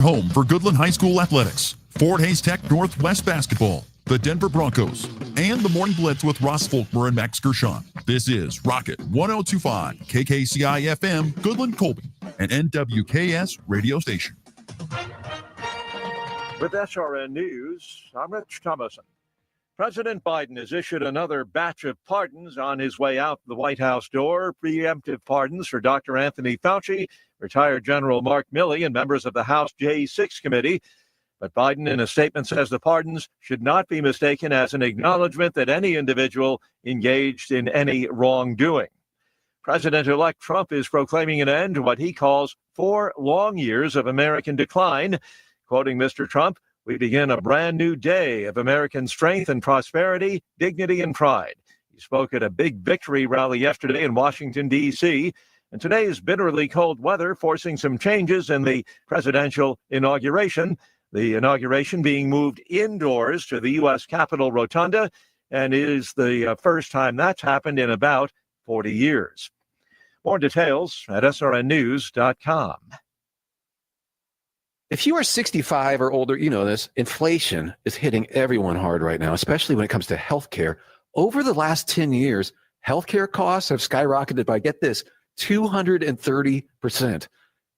Home for Goodland High School Athletics, Fort Hays Tech Northwest Basketball, the Denver Broncos, and the Morning Blitz with Ross Volkmer and Max Gershon. This is Rocket 1025, KKCI FM, Goodland Colby, an NWKS radio station. With SRN News, I'm Rich Thomason. President Biden has issued another batch of pardons on his way out the White House door. Preemptive pardons for Dr. Anthony Fauci, retired General Mark Milley, and members of the House J6 committee. But Biden, in a statement, says the pardons should not be mistaken as an acknowledgement that any individual engaged in any wrongdoing. President-elect Trump is proclaiming an end to what he calls 4 long years of American decline. Quoting Mr. Trump, "We begin a brand new day of American strength and prosperity, dignity and pride." He spoke at a big victory rally yesterday in Washington, D.C., and today's bitterly cold weather forcing some changes in the presidential inauguration. The inauguration being moved indoors to the U.S. Capitol Rotunda, and is the first time that's happened in about 40 years. More details at srnnews.com. If you are 65 or older, you know this. Inflation is hitting everyone hard right now, especially when it comes to healthcare. Over the last 10 years, healthcare costs have skyrocketed by, get this, 230%.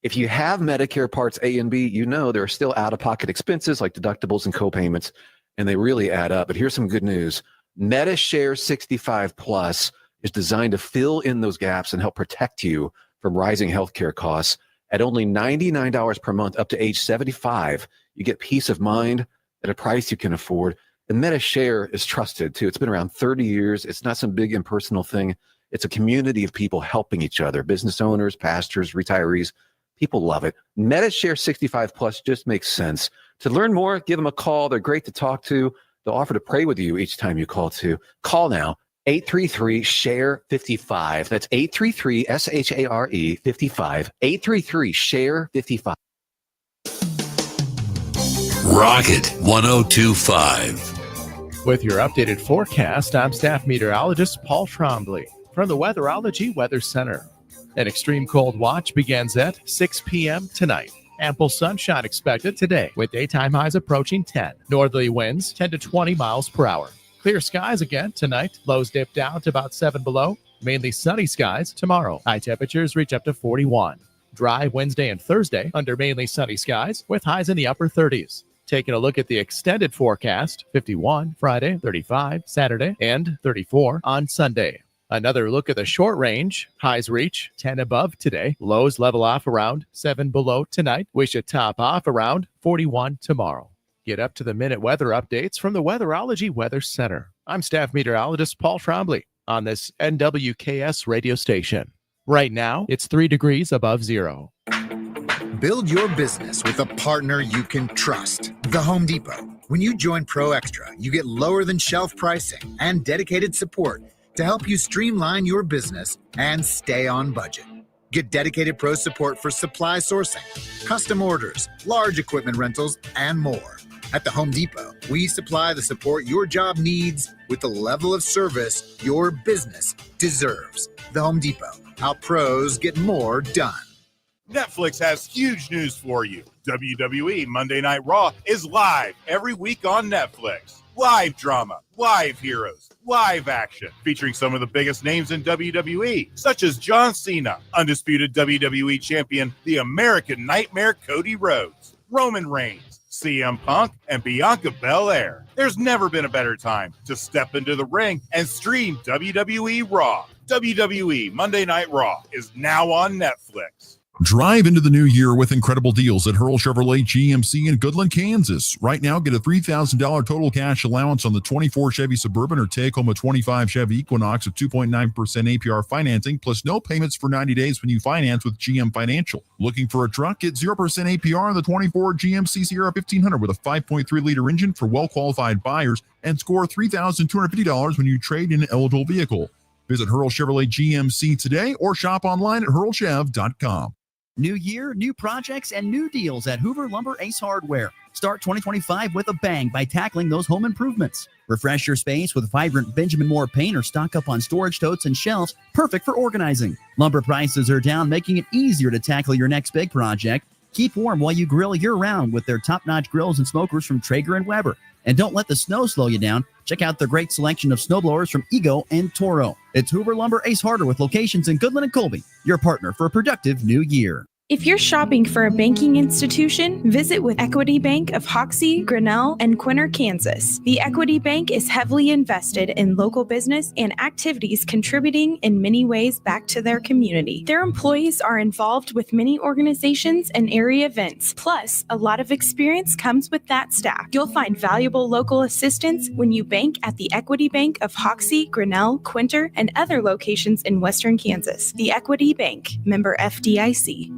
If you have Medicare Parts A and B, you know there are still out-of-pocket expenses like deductibles and co-payments, and they really add up. But here's some good news. MediShare 65 Plus is designed to fill in those gaps and help protect you from rising healthcare costs. At only $99 per month up to age 75, you get peace of mind at a price you can afford. And MediShare is trusted, too. It's been around 30 years. It's not some big impersonal thing. It's a community of people helping each other, business owners, pastors, retirees. People love it. MediShare 65 Plus just makes sense. To learn more, give them a call. They're great to talk to. They'll offer to pray with you each time you call, too. Call now. 833-SHARE-55. That's 833-SHARE-55. 833-SHARE-55. Rocket 1025. With your updated forecast, I'm staff meteorologist Paul Trombley from the Weatherology Weather Center. An extreme cold watch begins at 6 p.m. tonight. Ample sunshine expected today with daytime highs approaching 10. Northerly winds 10 to 20 miles per hour. Clear skies again tonight. Lows dip down to about 7 below. Mainly sunny skies tomorrow. High temperatures reach up to 41. Dry Wednesday and Thursday under mainly sunny skies with highs in the upper 30s. Taking a look at the extended forecast, 51 Friday, 35 Saturday, and 34 on Sunday. Another look at the short range. Highs reach 10 above today. Lows level off around 7 below tonight. We should top off around 41 tomorrow. Get up to the minute weather updates from the Weatherology Weather Center. I'm staff meteorologist Paul Trombley on this NWKS radio station. Right now, it's 3 degrees above zero. Build your business with a partner you can trust. The Home Depot. When you join Pro Extra, you get lower than shelf pricing and dedicated support to help you streamline your business and stay on budget. Get dedicated pro support for supply sourcing, custom orders, large equipment rentals, and more. At the Home Depot, we supply the support your job needs with the level of service your business deserves. The Home Depot, how pros get more done. Netflix has huge news for you. WWE Monday Night Raw is live every week on Netflix. Live drama, live heroes, live action, featuring some of the biggest names in WWE, such as John Cena, undisputed WWE champion, the American Nightmare Cody Rhodes, Roman Reigns, CM Punk, and Bianca Belair. There's never been a better time to step into the ring and stream WWE Raw. WWE Monday Night Raw is now on Netflix. Drive into the new year with incredible deals at Hurl Chevrolet GMC in Goodland, Kansas. Right now, get a $3,000 total cash allowance on the 24 Chevy Suburban or take home a 25 Chevy Equinox at 2.9% APR financing, plus no payments for 90 days when you finance with GM Financial. Looking for a truck? Get 0% APR on the 24 GMC Sierra 1500 with a 5.3-liter engine for well-qualified buyers and score $3,250 when you trade in an eligible vehicle. Visit Hurl Chevrolet GMC today or shop online at hurlchev.com. New year, new projects, and new deals at Hoover Lumber Ace Hardware. Start 2025 with a bang by tackling those home improvements. Refresh your space with vibrant Benjamin Moore paint or stock up on storage totes and shelves, perfect for organizing. Lumber prices are down, making it easier to tackle your next big project. Keep warm while you grill year-round with their top-notch grills and smokers from Traeger and Weber. And don't let the snow slow you down. Check out their great selection of snowblowers from Ego and Toro. It's Hoover Lumber Ace Hardware with locations in Goodland and Colby, your partner for a productive new year. If you're shopping for a banking institution, visit with Equity Bank of Hoxie, Grinnell, and Quinter, Kansas. The Equity Bank is heavily invested in local business and activities contributing in many ways back to their community. Their employees are involved with many organizations and area events. Plus, a lot of experience comes with that staff. You'll find valuable local assistance when you bank at the Equity Bank of Hoxie, Grinnell, Quinter, and other locations in Western Kansas. The Equity Bank, member FDIC.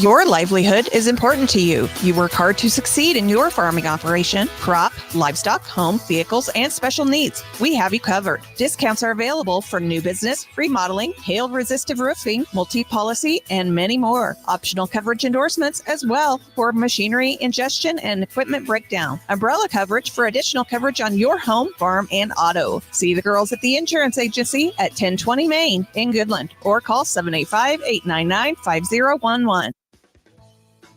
Your livelihood is important to you. You work hard to succeed in your farming operation, crop, livestock, home, vehicles, and special needs. We have you covered. Discounts are available for new business, remodeling, hail-resistive roofing, multi-policy, and many more. Optional coverage endorsements as well for machinery, ingestion, and equipment breakdown. Umbrella coverage for additional coverage on your home, farm, and auto. See the girls at the insurance agency at 1020 Main in Goodland or call 785-899-5011.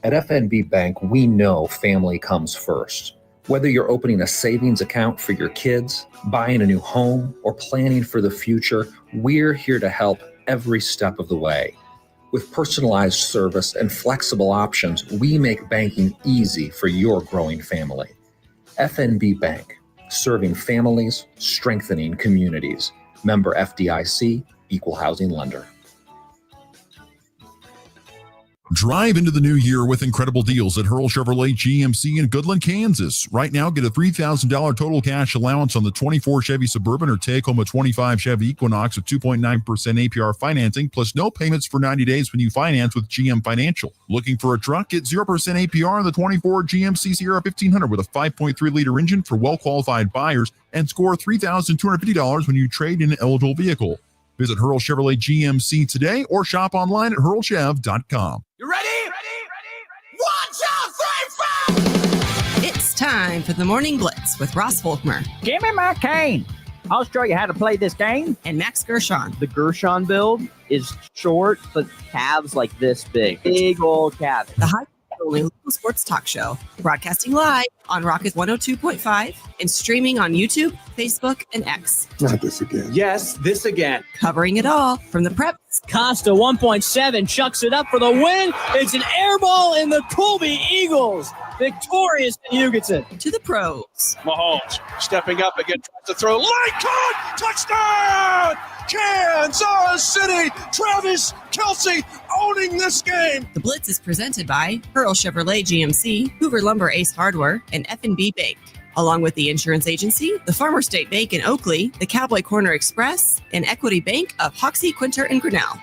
At FNB Bank, we know family comes first. Whether you're opening a savings account for your kids, buying a new home, or planning for the future, we're here to help every step of the way. With personalized service and flexible options, we make banking easy for your growing family. FNB Bank, serving families, strengthening communities. Member FDIC, Equal Housing Lender. Drive into the new year with incredible deals at Hurl Chevrolet GMC in Goodland, Kansas. Right now, get a $3,000 total cash allowance on the 24 Chevy Suburban or take home a 25 Chevy Equinox with 2.9% APR financing, plus no payments for 90 days when you finance with GM Financial. Looking for a truck? Get 0% APR on the 24 GMC Sierra 1500 with a 5.3-liter engine for well-qualified buyers and score $3,250 when you trade in an eligible vehicle. Visit Hurl Chevrolet GMC today or shop online at hurlchev.com. You ready? Ready? 1, 2, 3, 4! It's time for the Morning Blitz with Ross Volkmer. Give me my cane. I'll show you how to play this game. And Max Gershon. The Gershon build is short, but calves like this big. Big old calves. The high only local sports talk show, broadcasting live on Rocket 102.5 and streaming on YouTube, Facebook, and X. Not this again. Yes, this again. Covering it all from the prep. Costa 1.7 chucks it up for the win. It's an air ball in the Colby Eagles. Victorious in Hugetson. To the pros. Mahomes stepping up again, tries to throw. Line caught! Touchdown! Kansas City! Travis Kelce owning this game. The Blitz is presented by Hurl Chevrolet GMC, Hoover Lumber Ace Hardware, and F&B Bank. Along with the insurance agency, the Farmer State Bank in Oakley, the Cowboy Corner Express, and Equity Bank of Hoxie, Quinter, and Grinnell.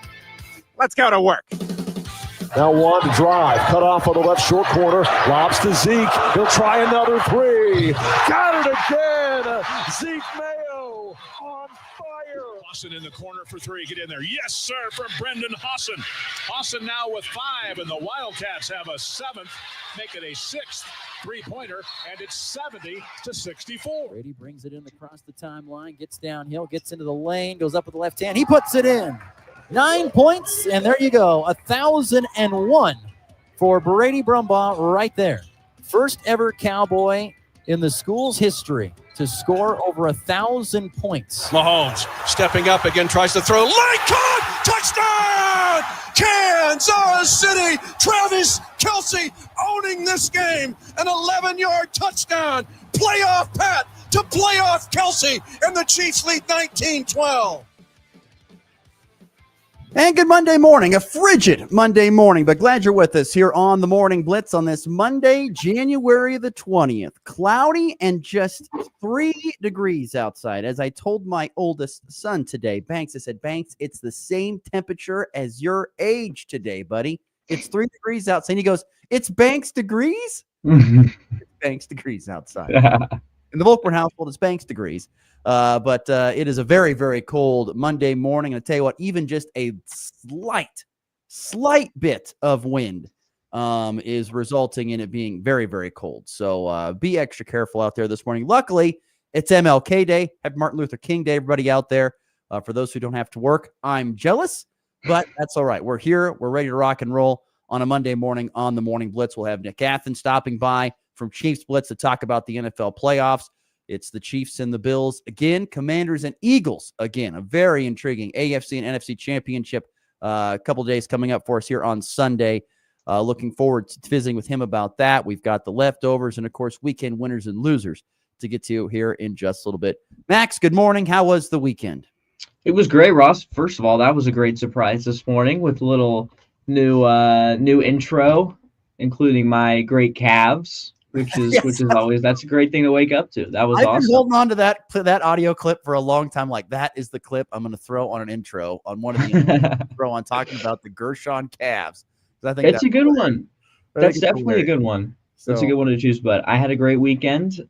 Let's go to work. Now one to drive, cut off on the left short corner, lobs to Zeke. He'll try another three. Got it again. Zeke Mayo on fire. Hassan in the corner for three. Get in there. Yes, sir, from Brendan Hassan. Hassan now with 5, and the Wildcats have a 7th. Make it a 6th three-pointer, and it's 70-64. Brady brings it in across the timeline, gets downhill, gets into the lane, goes up with the left hand. He puts it in. 9 points, and there you go. 1,001 for Brady Brumbaugh right there. First ever Cowboy in the school's history to score over 1,000 points. Mahomes stepping up again, tries to throw. Line caught! Touchdown! Kansas City! Travis Kelce owning this game. An 11-yard touchdown. Playoff Pat to playoff Kelce, and the Chiefs lead 19-12. And good Monday morning, a frigid Monday morning, but glad you're with us here on the Morning Blitz on this Monday, January the 20th. Cloudy and just 3 degrees outside. As I told my oldest son today, Banks, I said, Banks, it's the same temperature as your age today, buddy. It's 3 degrees outside. And he goes, it's Banks degrees? It's Banks degrees outside. In the Volkmer household, it's Banks degrees. But it is a very, very cold Monday morning. And I tell you what, even just a slight bit of wind is resulting in it being very, very cold. So be extra careful out there this morning. Luckily, it's MLK Day. Happy Martin Luther King Day, everybody out there. For those who don't have to work, I'm jealous, but that's all right. We're here. We're ready to rock and roll on a Monday morning on the Morning Blitz. We'll have Nick Athen stopping by from Chiefs Blitz to talk about the NFL playoffs. It's the Chiefs and the Bills again, Commanders and Eagles again. A very intriguing AFC and NFC championship. A couple of days coming up for us here on Sunday. Looking forward to visiting with him about that. We've got the leftovers and, of course, weekend winners and losers to get to here in just a little bit. Max, good morning. How was the weekend? It was great, Ross. First of all, that was a great surprise this morning with a little new intro, including my great calves, which is always, that's a great thing to wake up to. That was awesome. I've been holding on to that audio clip for a long time. Like, that is the clip I'm going to throw on an intro on one of the throw on talking about the Gershon calves. I think it's a good one. That's definitely a good one. That's a good one to choose. But I had a great weekend.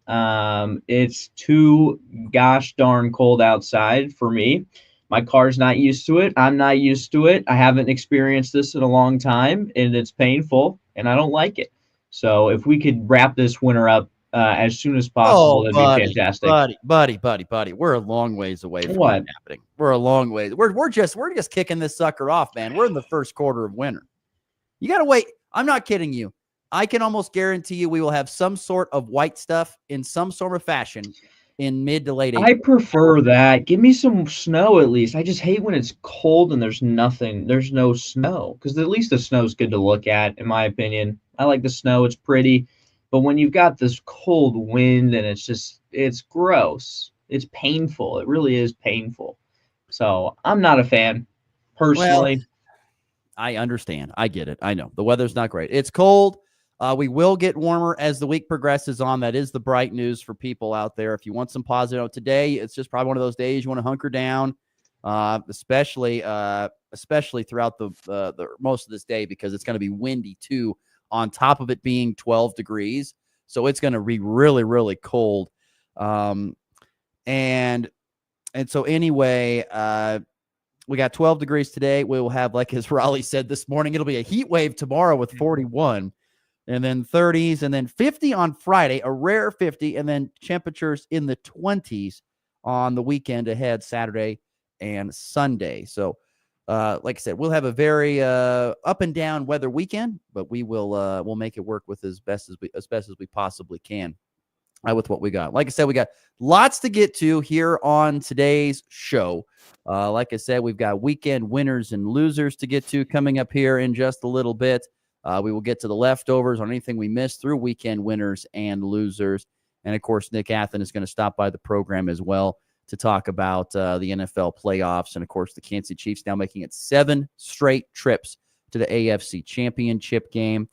It's too gosh darn cold outside for me. My car's not used to it. I'm not used to it. I haven't experienced this in a long time, and it's painful, and I don't like it. So if we could wrap this winter up as soon as possible, that'd be fantastic. Buddy. We're a long ways away from that happening. We're a long way. We're just kicking this sucker off, man. We're in the first quarter of winter. You got to wait. I'm not kidding you. I can almost guarantee you we will have some sort of white stuff in some sort of fashion in mid to late April. I prefer that. Give me some snow at least. I just hate when it's cold and there's nothing. There's no snow, because at least the snow is good to look at, in my opinion. I like the snow. It's pretty. But when you've got this cold wind and it's gross. It's painful. It really is painful. So I'm not a fan, personally. Well, I understand. I get it. I know. The weather's not great. It's cold. We will get warmer as the week progresses on. That is the bright news for people out there. If you want some positive today, it's just probably one of those days you want to hunker down, especially throughout the most of this day, because it's going to be windy too, on top of it being 12 degrees. So it's going to be really, really cold. And so anyway, we got 12 degrees today. We will have, like as Raleigh said this morning, it'll be a heat wave tomorrow with 41, and then 30s, and then 50 on Friday, a rare 50, and then temperatures in the 20s on the weekend ahead, Saturday and Sunday. So, like I said, we'll have a very up and down weather weekend, but we'll make it work with as best as we possibly can. With what we got. Like I said, we got lots to get to here on today's show. Like I said, we've got weekend winners and losers to get to coming up here in just a little bit. We will get to the leftovers on anything we missed through weekend winners and losers. And, of course, Nick Athen is going to stop by the program as well to talk about the NFL playoffs. And, of course, the Kansas City Chiefs now making it 7 straight trips to the AFC Championship game.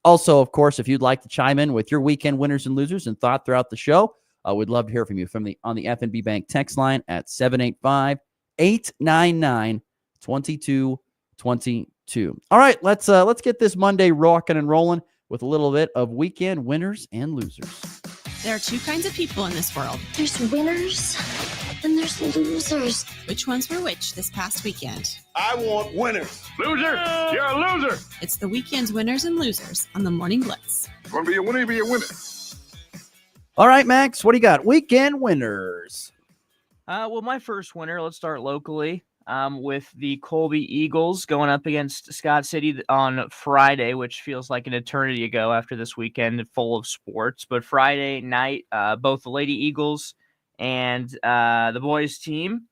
Also, of course, if you'd like to chime in with your weekend winners and losers and thought throughout the show, we'd love to hear from you on the FNB Bank text line at 785-899-2222. All right, let's get this Monday rocking and rolling with a little bit of weekend winners and losers. There are two kinds of people in this world. There's winners and there's losers. Which ones were which this past weekend? I want winners. Loser? You're a loser. It's the weekend's winners and losers on the Morning Blitz. You want to be a winner, be a winner. All right, Max, what do you got? Weekend winners. Well, my first winner, let's start locally with the Colby Eagles going up against Scott City on Friday, which feels like an eternity ago after this weekend full of sports. But Friday night, both the Lady Eagles and the boys team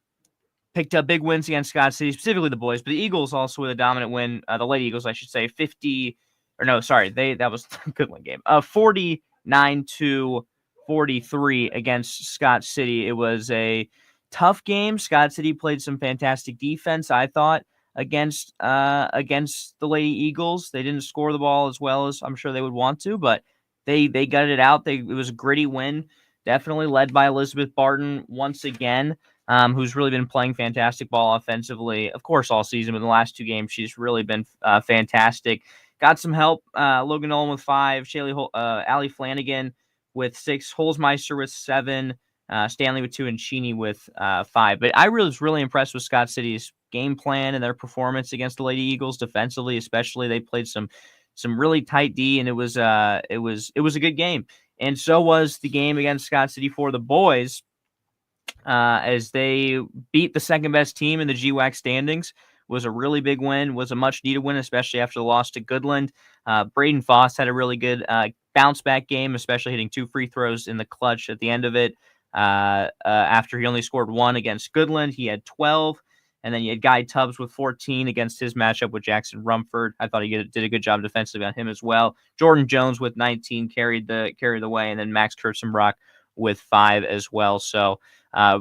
picked up big wins against Scott City, specifically the boys, but the Eagles also with a dominant win. The Lady Eagles, I should say, that was a good win game. 49-43 against Scott City. It was a tough game. Scott City played some fantastic defense, I thought, against the Lady Eagles. They didn't score the ball as well as I'm sure they would want to, but they gutted it out. It was a gritty win, definitely led by Elizabeth Barton once again, who's really been playing fantastic ball offensively, of course, all season. But in the last 2 games, she's really been fantastic. Got some help. Logan Nolan with 5, Allie Flanagan with 6, Holzmeister with 7, Stanley with 2, and Cheney with 5. But I was really impressed with Scott City's game plan and their performance against the Lady Eagles defensively, especially. They played some really tight D, and it was a good game. And so was the game against Scott City for the boys, as they beat the second best team in the GWAC standings was a really big win, was a much needed win, especially after the loss to Goodland. Braden Foss had a really good bounce back game, especially hitting 2 free throws in the clutch at the end of it. After he only scored 1 against Goodland, he had 12. And then you had Guy Tubbs with 14 against his matchup with Jackson Rumford. I thought he did a good job defensively on him as well. Jordan Jones with 19 carried the way, and then Max Kurtzenbrock with 5 as well. So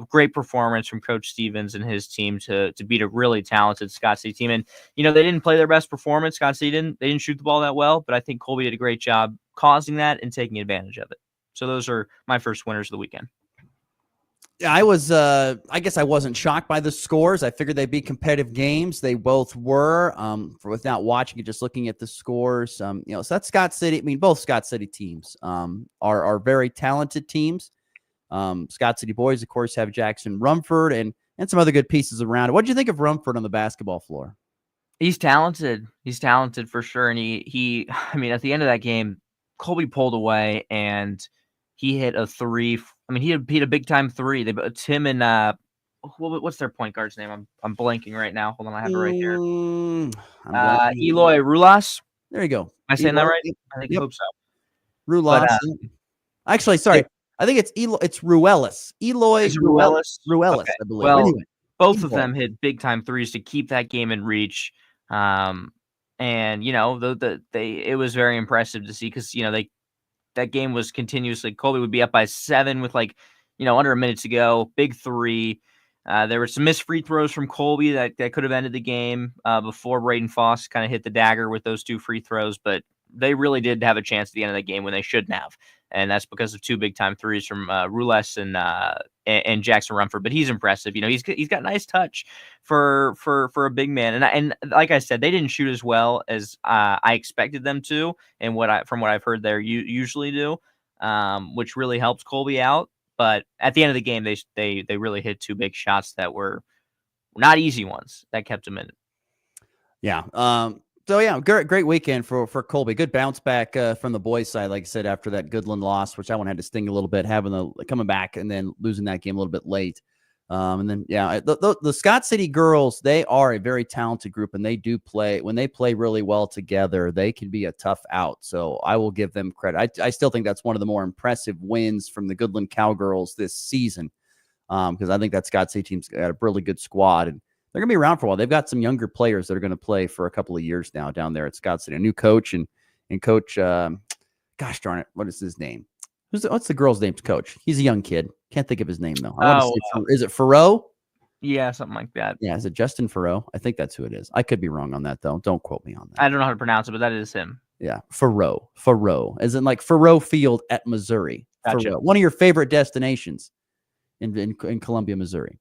great performance from Coach Stevens and his team to beat a really talented Scott City team. And they didn't play their best performance. Scott City didn't shoot the ball that well, but I think Colby did a great job causing that and taking advantage of it. So those are my first winners of the weekend. Yeah, I was. I guess I wasn't shocked by the scores. I figured they'd be competitive games. They both were. Without watching it, just looking at the scores. So that's Scott City. I mean, both Scott City teams are very talented teams. Scott City boys, of course, have Jackson Rumford and some other good pieces around it. What did you think of Rumford on the basketball floor? He's talented. He's talented for sure. And he. I mean, at the end of that game, Colby pulled away and he hit a 3. I mean, he hit a big time 3. It's him and what's their point guard's name? I'm blanking right now. Hold on, I have it right here. Eloy Rulas. There you go. Am I saying that right? I think I hope so. Rulas. Actually, sorry. I think it's Ruelas. Eloy Ruelas. Ruelas, okay. I believe. Well, anyway, both of them hit big time 3s to keep that game in reach. And it was very impressive to see because that game was continuously. Colby would be up by 7 with under a minute to go. Big 3. There were some missed free throws from Colby that could have ended the game before Braden Foss kind of hit the dagger with those 2 free throws. But they really did have a chance at the end of the game when they shouldn't have. And that's because of 2 big time 3s from Rules and Jackson Rumford. But he's impressive. He's got nice touch for a big man. And like I said, they didn't shoot as well as I expected them to, and from what I've heard, they usually do, which really helps Colby out. But at the end of the game, they really hit 2 big shots that were not easy ones that kept them in it. Yeah. So yeah, great weekend for Colby. Good bounce back from the boys' side, like I said, after that Goodland loss, which that one had to sting a little bit, coming back and then losing that game a little bit late. And then the Scott City girls, they are a very talented group, and they do play. When they play really well together, they can be a tough out. So I will give them credit. I still think that's one of the more impressive wins from the Goodland Cowgirls this season, because I think that Scott City team's got a really good squad, and they're going to be around for a while. They've got some younger players that are going to play for a couple of years now down there at Scott City. A new coach and coach, gosh darn it, what is his name? What's the girl's name's coach? He's a young kid. Can't think of his name though. Is it Farrow? Yeah, something like that. Yeah, is it Justin Farrow? I think that's who it is. I could be wrong on that though. Don't quote me on that. I don't know how to pronounce it, but that is him. Yeah, Farrow, as in like Farrow Field at Missouri. Gotcha. Farrow. One of your favorite destinations in Columbia, Missouri.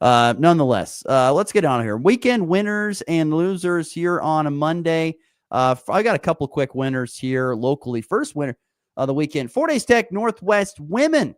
Nonetheless, let's get on here. Weekend winners and losers here on a Monday. I got a couple quick winners here locally. First winner of the weekend, Fort Hays Tech Northwest women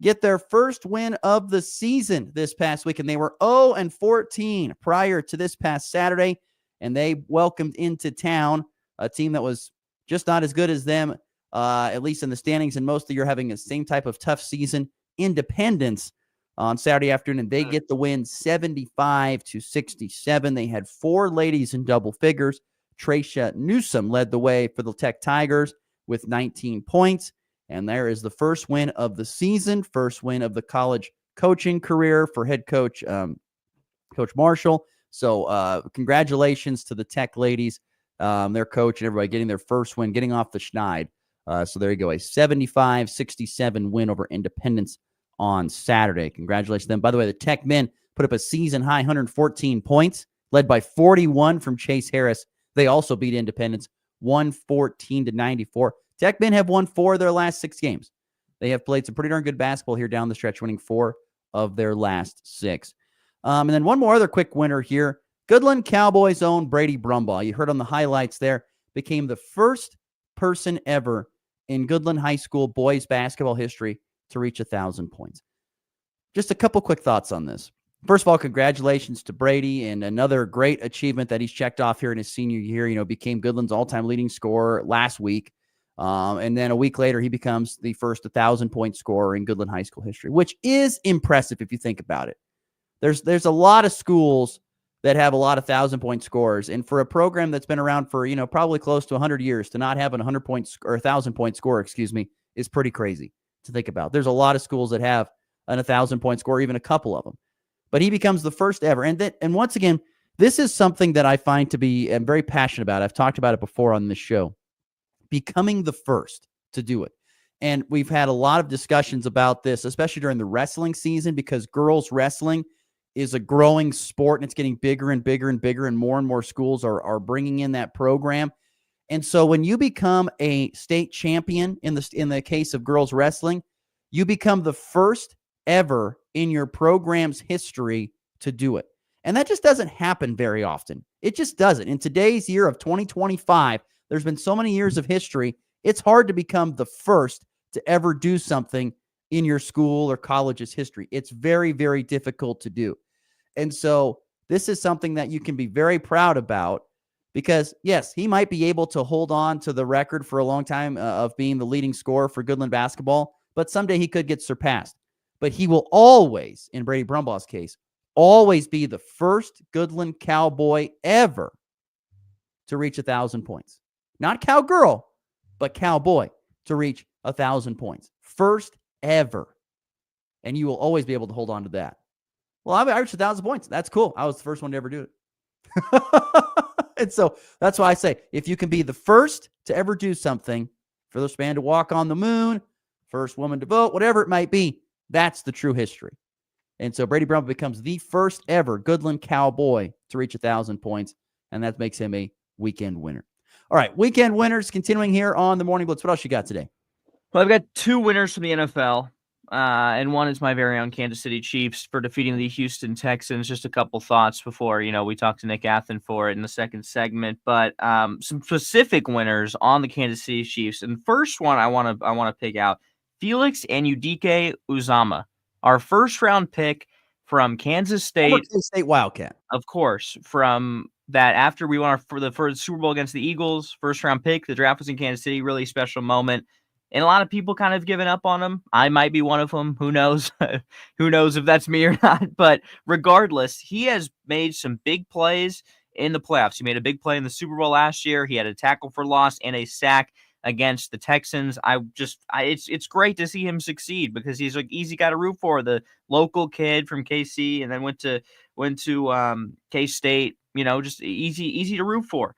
get their first win of the season this past weekend. They were 0-14 prior to this past Saturday, and they welcomed into town a team that was just not as good as them, at least in the standings, and most of you are having the same type of tough season. Independence on Saturday afternoon, and they get the win 75-67. They had 4 ladies in double figures. Tracia Newsom led the way for the Tech Tigers with 19 points. And there is the first win of the season, first win of the college coaching career for head coach, Coach Marshall. So congratulations to the Tech ladies, their coach, and everybody getting their first win, getting off the schneid. So there you go, a 75-67 win over Independence on Saturday. Congratulations to them. By the way, the Tech men put up a season high 114 points, led by 41 from Chase Harris. They also beat Independence 114-94. Tech men have won 4 of their last 6 games. They have played some pretty darn good basketball here down the stretch, winning 4 of their last 6. And then one more other quick winner here. Goodland Cowboys' own Brady Brumbaugh. You heard on the highlights there, became the first person ever in Goodland High School boys basketball history to reach 1,000 points. Just a couple quick thoughts on this. First of all, congratulations to Brady, and another great achievement that he's checked off here in his senior year. Became Goodland's all-time leading scorer last week. And then a week later, he becomes the first 1,000-point scorer in Goodland High School history, which is impressive if you think about it. There's a lot of schools that have a lot of 1,000-point scores. And for a program that's been around for, probably close to 100 years to not have an 100-point or 1,000-point score, is pretty crazy to think about. There's a lot of schools that have an 1,000-point score, even a couple of them. But he becomes the first ever. And once again, this is something that I find to be I'm very passionate about. I've talked about it before on this show. Becoming the first to do it. And we've had a lot of discussions about this, especially during the wrestling season, because girls wrestling is a growing sport and it's getting bigger and bigger and bigger, and more schools are bringing in that program. And so when you become a state champion in the case of girls wrestling, you become the first ever in your program's history to do it. And that just doesn't happen very often. It just doesn't. In today's year of 2025, there's been so many years of history, it's hard to become the first to ever do something in your school or college's history. It's very, very difficult to do. And so this is something that you can be very proud about, because, yes, he might be able to hold on to the record for a long time of being the leading scorer for Goodland basketball, but someday he could get surpassed. But he will always, in Brady Brumbaugh's case, always be the first Goodland Cowboy ever to reach 1,000 points. Not cowgirl, but cowboy to reach 1,000 points. First ever. And you will always be able to hold on to that. Well, I reached 1,000 points. That's cool. I was the first one to ever do it. And so that's why I say, if you can be the first to ever do something, first man to walk on the moon, first woman to vote, whatever it might be, that's the true history. And so Brady Brumbaugh becomes the first ever Goodland Cowboy to reach 1,000 points, and that makes him a weekend winner. All right, weekend winners continuing here on the Morning Blitz. What else you got today? Well, I've got two winners from the NFL, and one is my very own Kansas City Chiefs for defeating the Houston Texans. Just a couple thoughts before, we talk to Nick Athen for it in the second segment, but some specific winners on the Kansas City Chiefs. And first one I want to pick out, Felix Anudike Uzama, our first round pick from Kansas State. State Wildcat. Of course, from that after we won for the Super Bowl against the Eagles, first round pick, the draft was in Kansas City, really special moment. And a lot of people kind of given up on him. I might be one of them. Who knows? Who knows if that's me or not? But regardless, he has made some big plays in the playoffs. He made a big play in the Super Bowl last year. He had a tackle for loss and a sack against the Texans. It's great to see him succeed, because he's like easy guy to root for. The local kid from KC, and then went to K-State. Just easy to root for.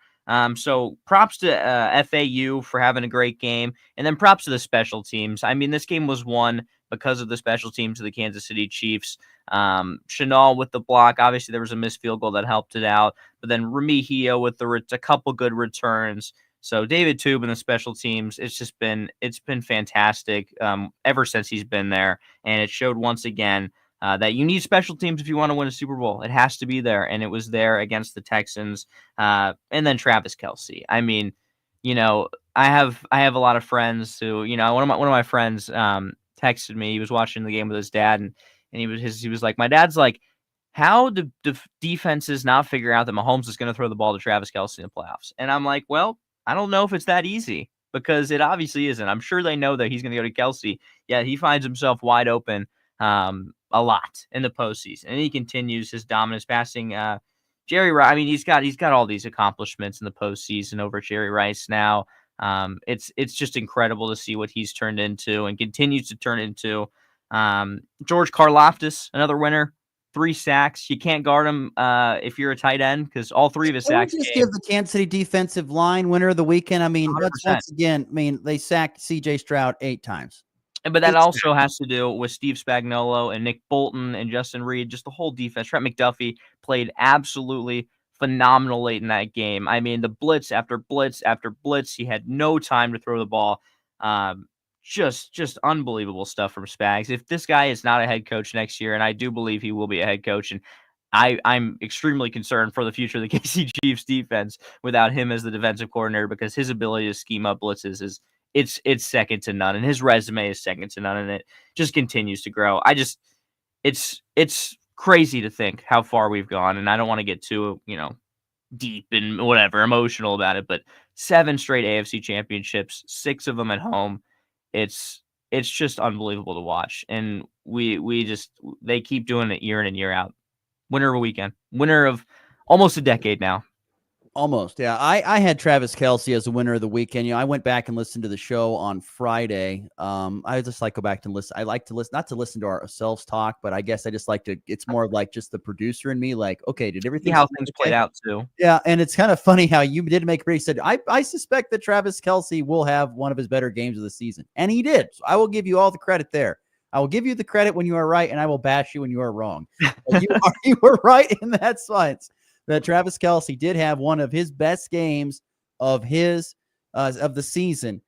So props to FAU for having a great game, and then props to the special teams. I mean, this game was won because of the special teams of the Kansas City Chiefs. Chenal with the block. Obviously, there was a missed field goal that helped it out, but then Remigio with a couple good returns. So David Tube and the special teams, it's been fantastic ever since he's been there, and it showed once again that you need special teams if you want to win a Super Bowl. It has to be there, and it was there against the Texans. And then Travis Kelce. I mean, I have a lot of friends who, one of my friends texted me. He was watching the game with his dad, and he was like, my dad's like, how do defenses not figure out that Mahomes is going to throw the ball to Travis Kelce in the playoffs? And I'm like, well, I don't know if it's that easy, because it obviously isn't. I'm sure they know that he's going to go to Kelce. Yeah, he finds himself wide open a lot in the postseason, and he continues his dominance passing. Jerry Rice, I mean, he's got all these accomplishments in the postseason over Jerry Rice now. It's just incredible to see what he's turned into and continues to turn into. George Karlaftis, another winner. 3 sacks. You can't guard him if you're a tight end, because all 3 of his sacks. Just give the Kansas City defensive line winner of the weekend. I mean, 100%. once again, they sacked C.J. Stroud 8 times. But that also has to do with Steve Spagnuolo and Nick Bolton and Justin Reed, just the whole defense. Trent McDuffie played absolutely phenomenal late in that game. I mean, the blitz after blitz after blitz. He had no time to throw the ball. Just unbelievable stuff from Spags. If this guy is not a head coach next year, and I do believe he will be a head coach, and I'm extremely concerned for the future of the KC Chiefs defense without him as the defensive coordinator, because his ability to scheme up blitzes is it's second to none, and his resume is second to none, and it just continues to grow. It's crazy to think how far we've gone, and I don't want to get too deep and whatever emotional about it, but 7 straight AFC championships, 6 of them at home. It's just unbelievable to watch, and they keep doing it year in and year out. Winner of a weekend, winner of almost a decade now. Almost, yeah. I had Travis Kelce as the winner of the weekend. I went back and listened to the show on Friday. I just like go back and listen. I like to listen, not to listen to ourselves talk, but I guess I just like to. It's more like just the producer and me. Like, okay, did everything? See how things played out too. Yeah, and it's kind of funny how you did make a pretty said. I suspect that Travis Kelce will have one of his better games of the season, and he did. So I will give you all the credit there. I will give you the credit when you are right, and I will bash you when you are wrong. You were right in that science. That Travis Kelce did have one of his best games of the season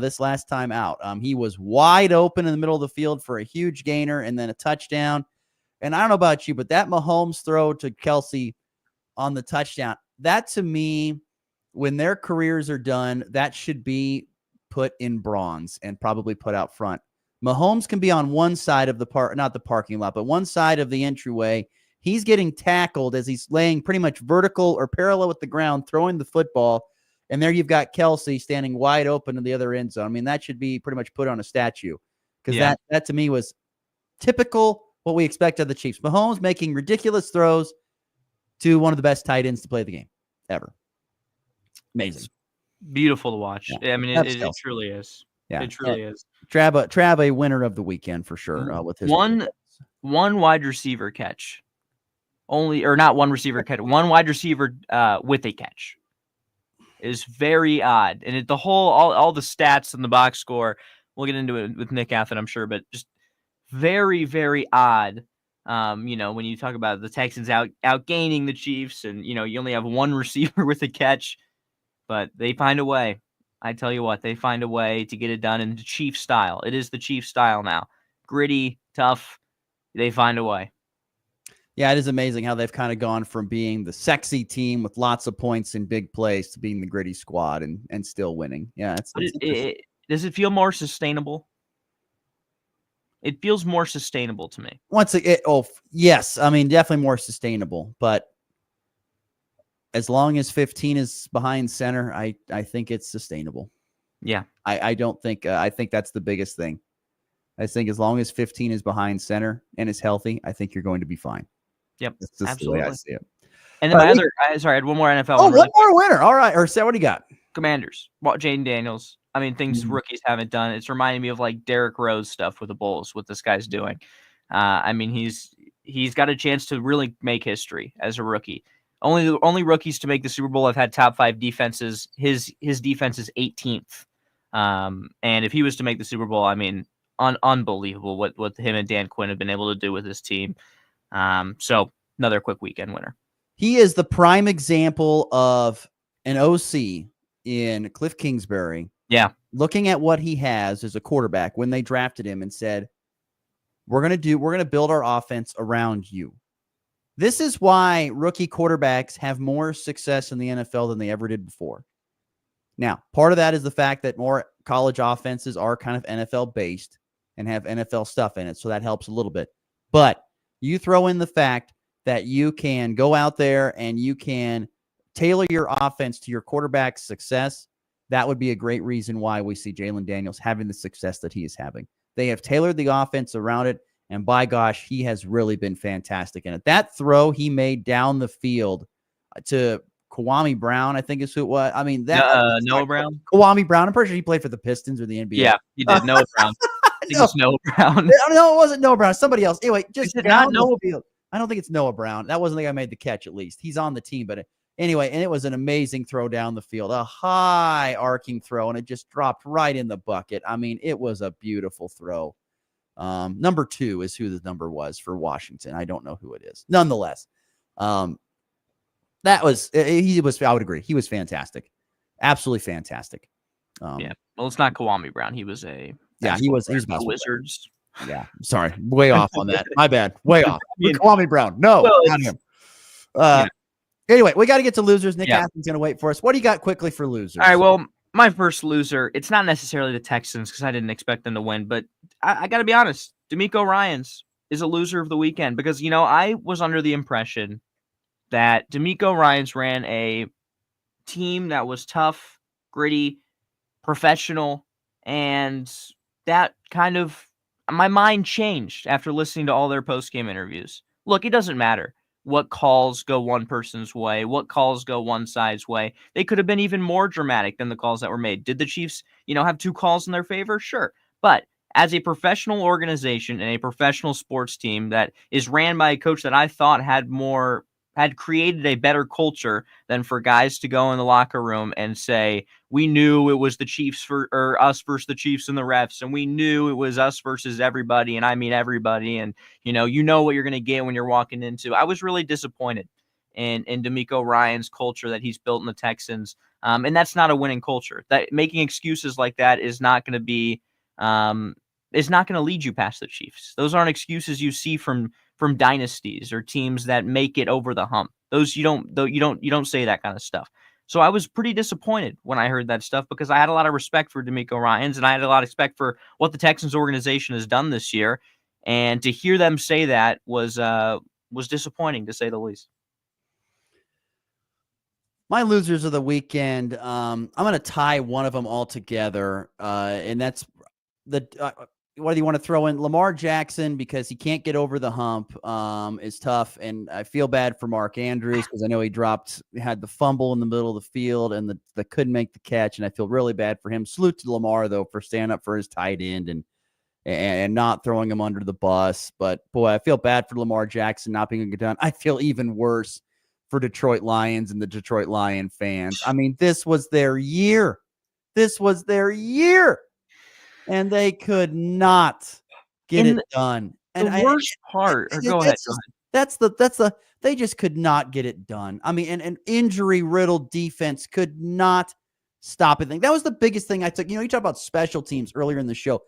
this last time out. He was wide open in the middle of the field for a huge gainer and then a touchdown. And I don't know about you, but that Mahomes throw to Kelce on the touchdown, that to me, when their careers are done, that should be put in bronze and probably put out front. Mahomes can be on one side of the not the parking lot, but one side of the entryway. He's getting tackled as he's laying pretty much vertical or parallel with the ground, throwing the football. And there you've got Kelce standing wide open in the other end zone. I mean, that should be pretty much put on a statue because that to me was typical what we expect of the Chiefs. Mahomes making ridiculous throws to one of the best tight ends to play the game ever. Amazing. It's beautiful to watch. Yeah. I mean, it truly is. Yeah, it truly is. Trav, a winner of the weekend for sure with his one wide receiver catch. Not one receiver catch, one wide receiver with a catch is very odd. And all the stats in the box score, we'll get into it with Nick Athen, I'm sure, but just very, very odd. When you talk about the Texans outgaining the Chiefs and, you only have one receiver with a catch, but they find a way. I tell you what, they find a way to get it done in the Chiefs style. It is the Chiefs style now. Gritty, tough. They find a way. Yeah, it is amazing how they've kind of gone from being the sexy team with lots of points in big plays to being the gritty squad and still winning. Yeah, does it feel more sustainable? It feels more sustainable to me. Yes. I mean, definitely more sustainable. But as long as 15 is behind center, I think it's sustainable. Yeah. I don't think I think that's the biggest thing. I think as long as 15 is behind center and is healthy, I think you're going to be fine. Yep, that's just absolutely. the way I see it. And then I had one more NFL. One more winner. All right. Or so what do you got? Commanders. Jaden Daniels. I mean, things rookies haven't done. It's reminding me of like Derrick Rose stuff with the Bulls, what this guy's doing. I mean, he's got a chance to really make history as a rookie. Only rookies to make the Super Bowl have had top 5 defenses. His defense is 18th. And if he was to make the Super Bowl, I mean, unbelievable what him and Dan Quinn have been able to do with this team. So another quick weekend winner. He is the prime example of an OC in Cliff Kingsbury. Yeah. Looking at what he has as a quarterback when they drafted him and said, we're going to build our offense around you. This is why rookie quarterbacks have more success in the NFL than they ever did before. Now, part of that is the fact that more college offenses are kind of NFL based and have NFL stuff in it. So that helps a little bit. But you throw in the fact that you can go out there and you can tailor your offense to your quarterback's success. That would be a great reason why we see Jalen Daniels having the success that he is having. They have tailored the offense around it. And by gosh, he has really been fantastic in it. That throw he made down the field to Kwame Brown, I think is who it was. I mean, that Noah Brown. Kwame Brown. I'm pretty sure he played for the Pistons or the NBA. Yeah, he did. Noah Brown. It was Noah Brown. No, it wasn't Noah Brown. Somebody else. Anyway, just not Noah field. I don't think it's Noah Brown. That wasn't the guy who made the catch, at least. He's on the team. But anyway, and it was an amazing throw down the field. A high arcing throw, and it just dropped right in the bucket. I mean, it was a beautiful throw. Number 2 is who the number was for Washington. I don't know who it is. Nonetheless, I would agree. He was fantastic. Absolutely fantastic. Yeah. Well, it's not Kwame Brown. He was he was about Wizards. Yeah. Sorry. Way off on that. My bad. Way off. Kwame Brown. No, not him. Anyway, we got to get to losers. Nick Athen's going to wait for us. What do you got quickly for losers? All right. Well, my first loser, it's not necessarily the Texans because I didn't expect them to win, but I got to be honest. D'Amico Ryans is a loser of the weekend because, I was under the impression that D'Amico Ryans ran a team that was tough, gritty, professional, and that kind of my mind changed after listening to all their post-game interviews. Look, it doesn't matter. what calls go one person's way, what calls go one side's way. They could have been even more dramatic than the calls that were made. Did the Chiefs, have 2 calls in their favor? Sure. But as a professional organization and a professional sports team that is ran by a coach that I thought had created a better culture than for guys to go in the locker room and say, we knew it was the Chiefs or us versus the Chiefs and the refs, and we knew it was us versus everybody, and I mean everybody, and you know what you're going to get when you're walking into. I was really disappointed in DeMeco Ryans' culture that he's built in the Texans, and that's not a winning culture. That making excuses like that is not going to be is not going to lead you past the Chiefs. Those aren't excuses you see from dynasties or teams that make it over the hump. Those you don't say that kind of stuff. So I was pretty disappointed when I heard that stuff because I had a lot of respect for DeMeco Ryans and I had a lot of respect for what the Texans organization has done this year. And to hear them say that was disappointing, to say the least. My losers of the weekend, I'm going to tie one of them all together, and that's whether you want to throw in Lamar Jackson because he can't get over the hump is tough, and I feel bad for Mark Andrews because I know he had the fumble in the middle of the field and the couldn't make the catch, and I feel really bad for him. Salute to Lamar, though, for standing up for his tight end and not throwing him under the bus. But, boy, I feel bad for Lamar Jackson not being done. I feel even worse for Detroit Lions and the Detroit Lion fans. I mean, this was their year. And they could not get it done. And the worst part, go ahead. They just could not get it done. I mean, and injury-riddled defense could not stop anything. That was the biggest thing I took. You talk about special teams earlier in the show.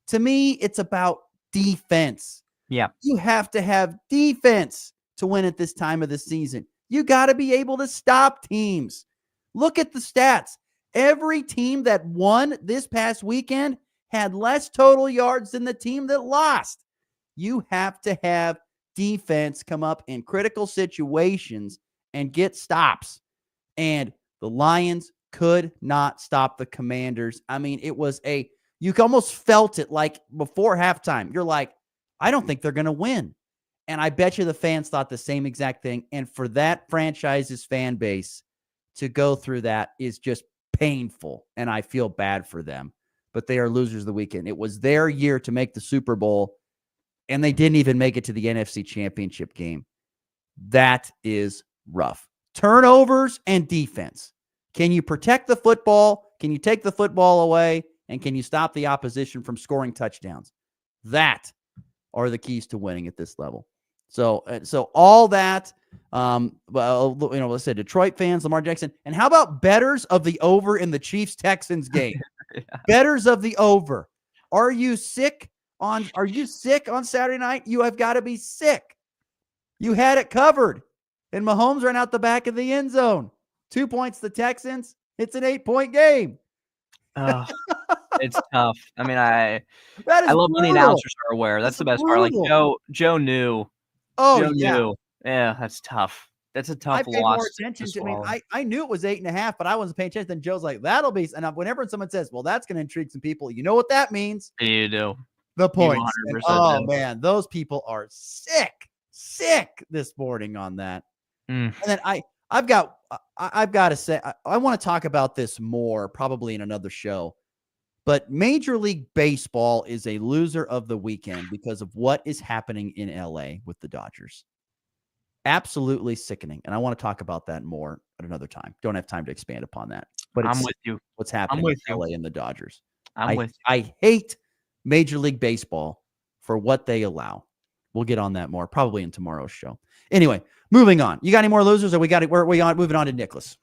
To me, it's about defense. Yeah. You have to have defense to win at this time of the season. You got to be able to stop teams. Look at the stats. Every team that won this past weekend had less total yards than the team that lost. You have to have defense come up in critical situations and get stops. And the Lions could not stop the Commanders. I mean, you almost felt it like before halftime. You're like, I don't think they're going to win. And I bet you the fans thought the same exact thing. And for that franchise's fan base to go through that is just painful. And I feel bad for them. But they are losers of the weekend. It was their year to make the Super Bowl, and they didn't even make it to the NFC Championship game. That is rough. Turnovers and defense. Can you protect the football? Can you take the football away? And can you stop the opposition from scoring touchdowns? That are the keys to winning at this level. So all that, let's say Detroit fans, Lamar Jackson, and how about bettors of the over in the Chiefs-Texans game? Yeah. Bettors of the over. Are you sick on Saturday night? You have got to be sick. You had it covered, and Mahomes ran out the back of the end zone. 2 points the Texans. It's an 8-point game. It's tough. I mean, I love when the announcers are aware. That's the best part. Like Joe knew. Oh, Joe yeah. knew. Yeah, that's tough. That's a tough loss. I paid more attention to. I knew it was 8.5, but I wasn't paying attention. Then Joe's like, "That'll be." And whenever someone says, "Well, that's going to intrigue some people," you know what that means? You do. The points. And, man, those people are sick this morning on that. And then I've got to say, I want to talk about this more probably in another show. But Major League Baseball is a loser of the weekend because of what is happening in LA with the Dodgers. Absolutely sickening. And I want to talk about that more at another time. Don't have time to expand upon that. But I'm with you. What's happening in LA and the Dodgers. I hate Major League Baseball for what they allow. We'll get on that more probably in tomorrow's show. Anyway, moving on. You got any more losers or we're moving on to Nicholas?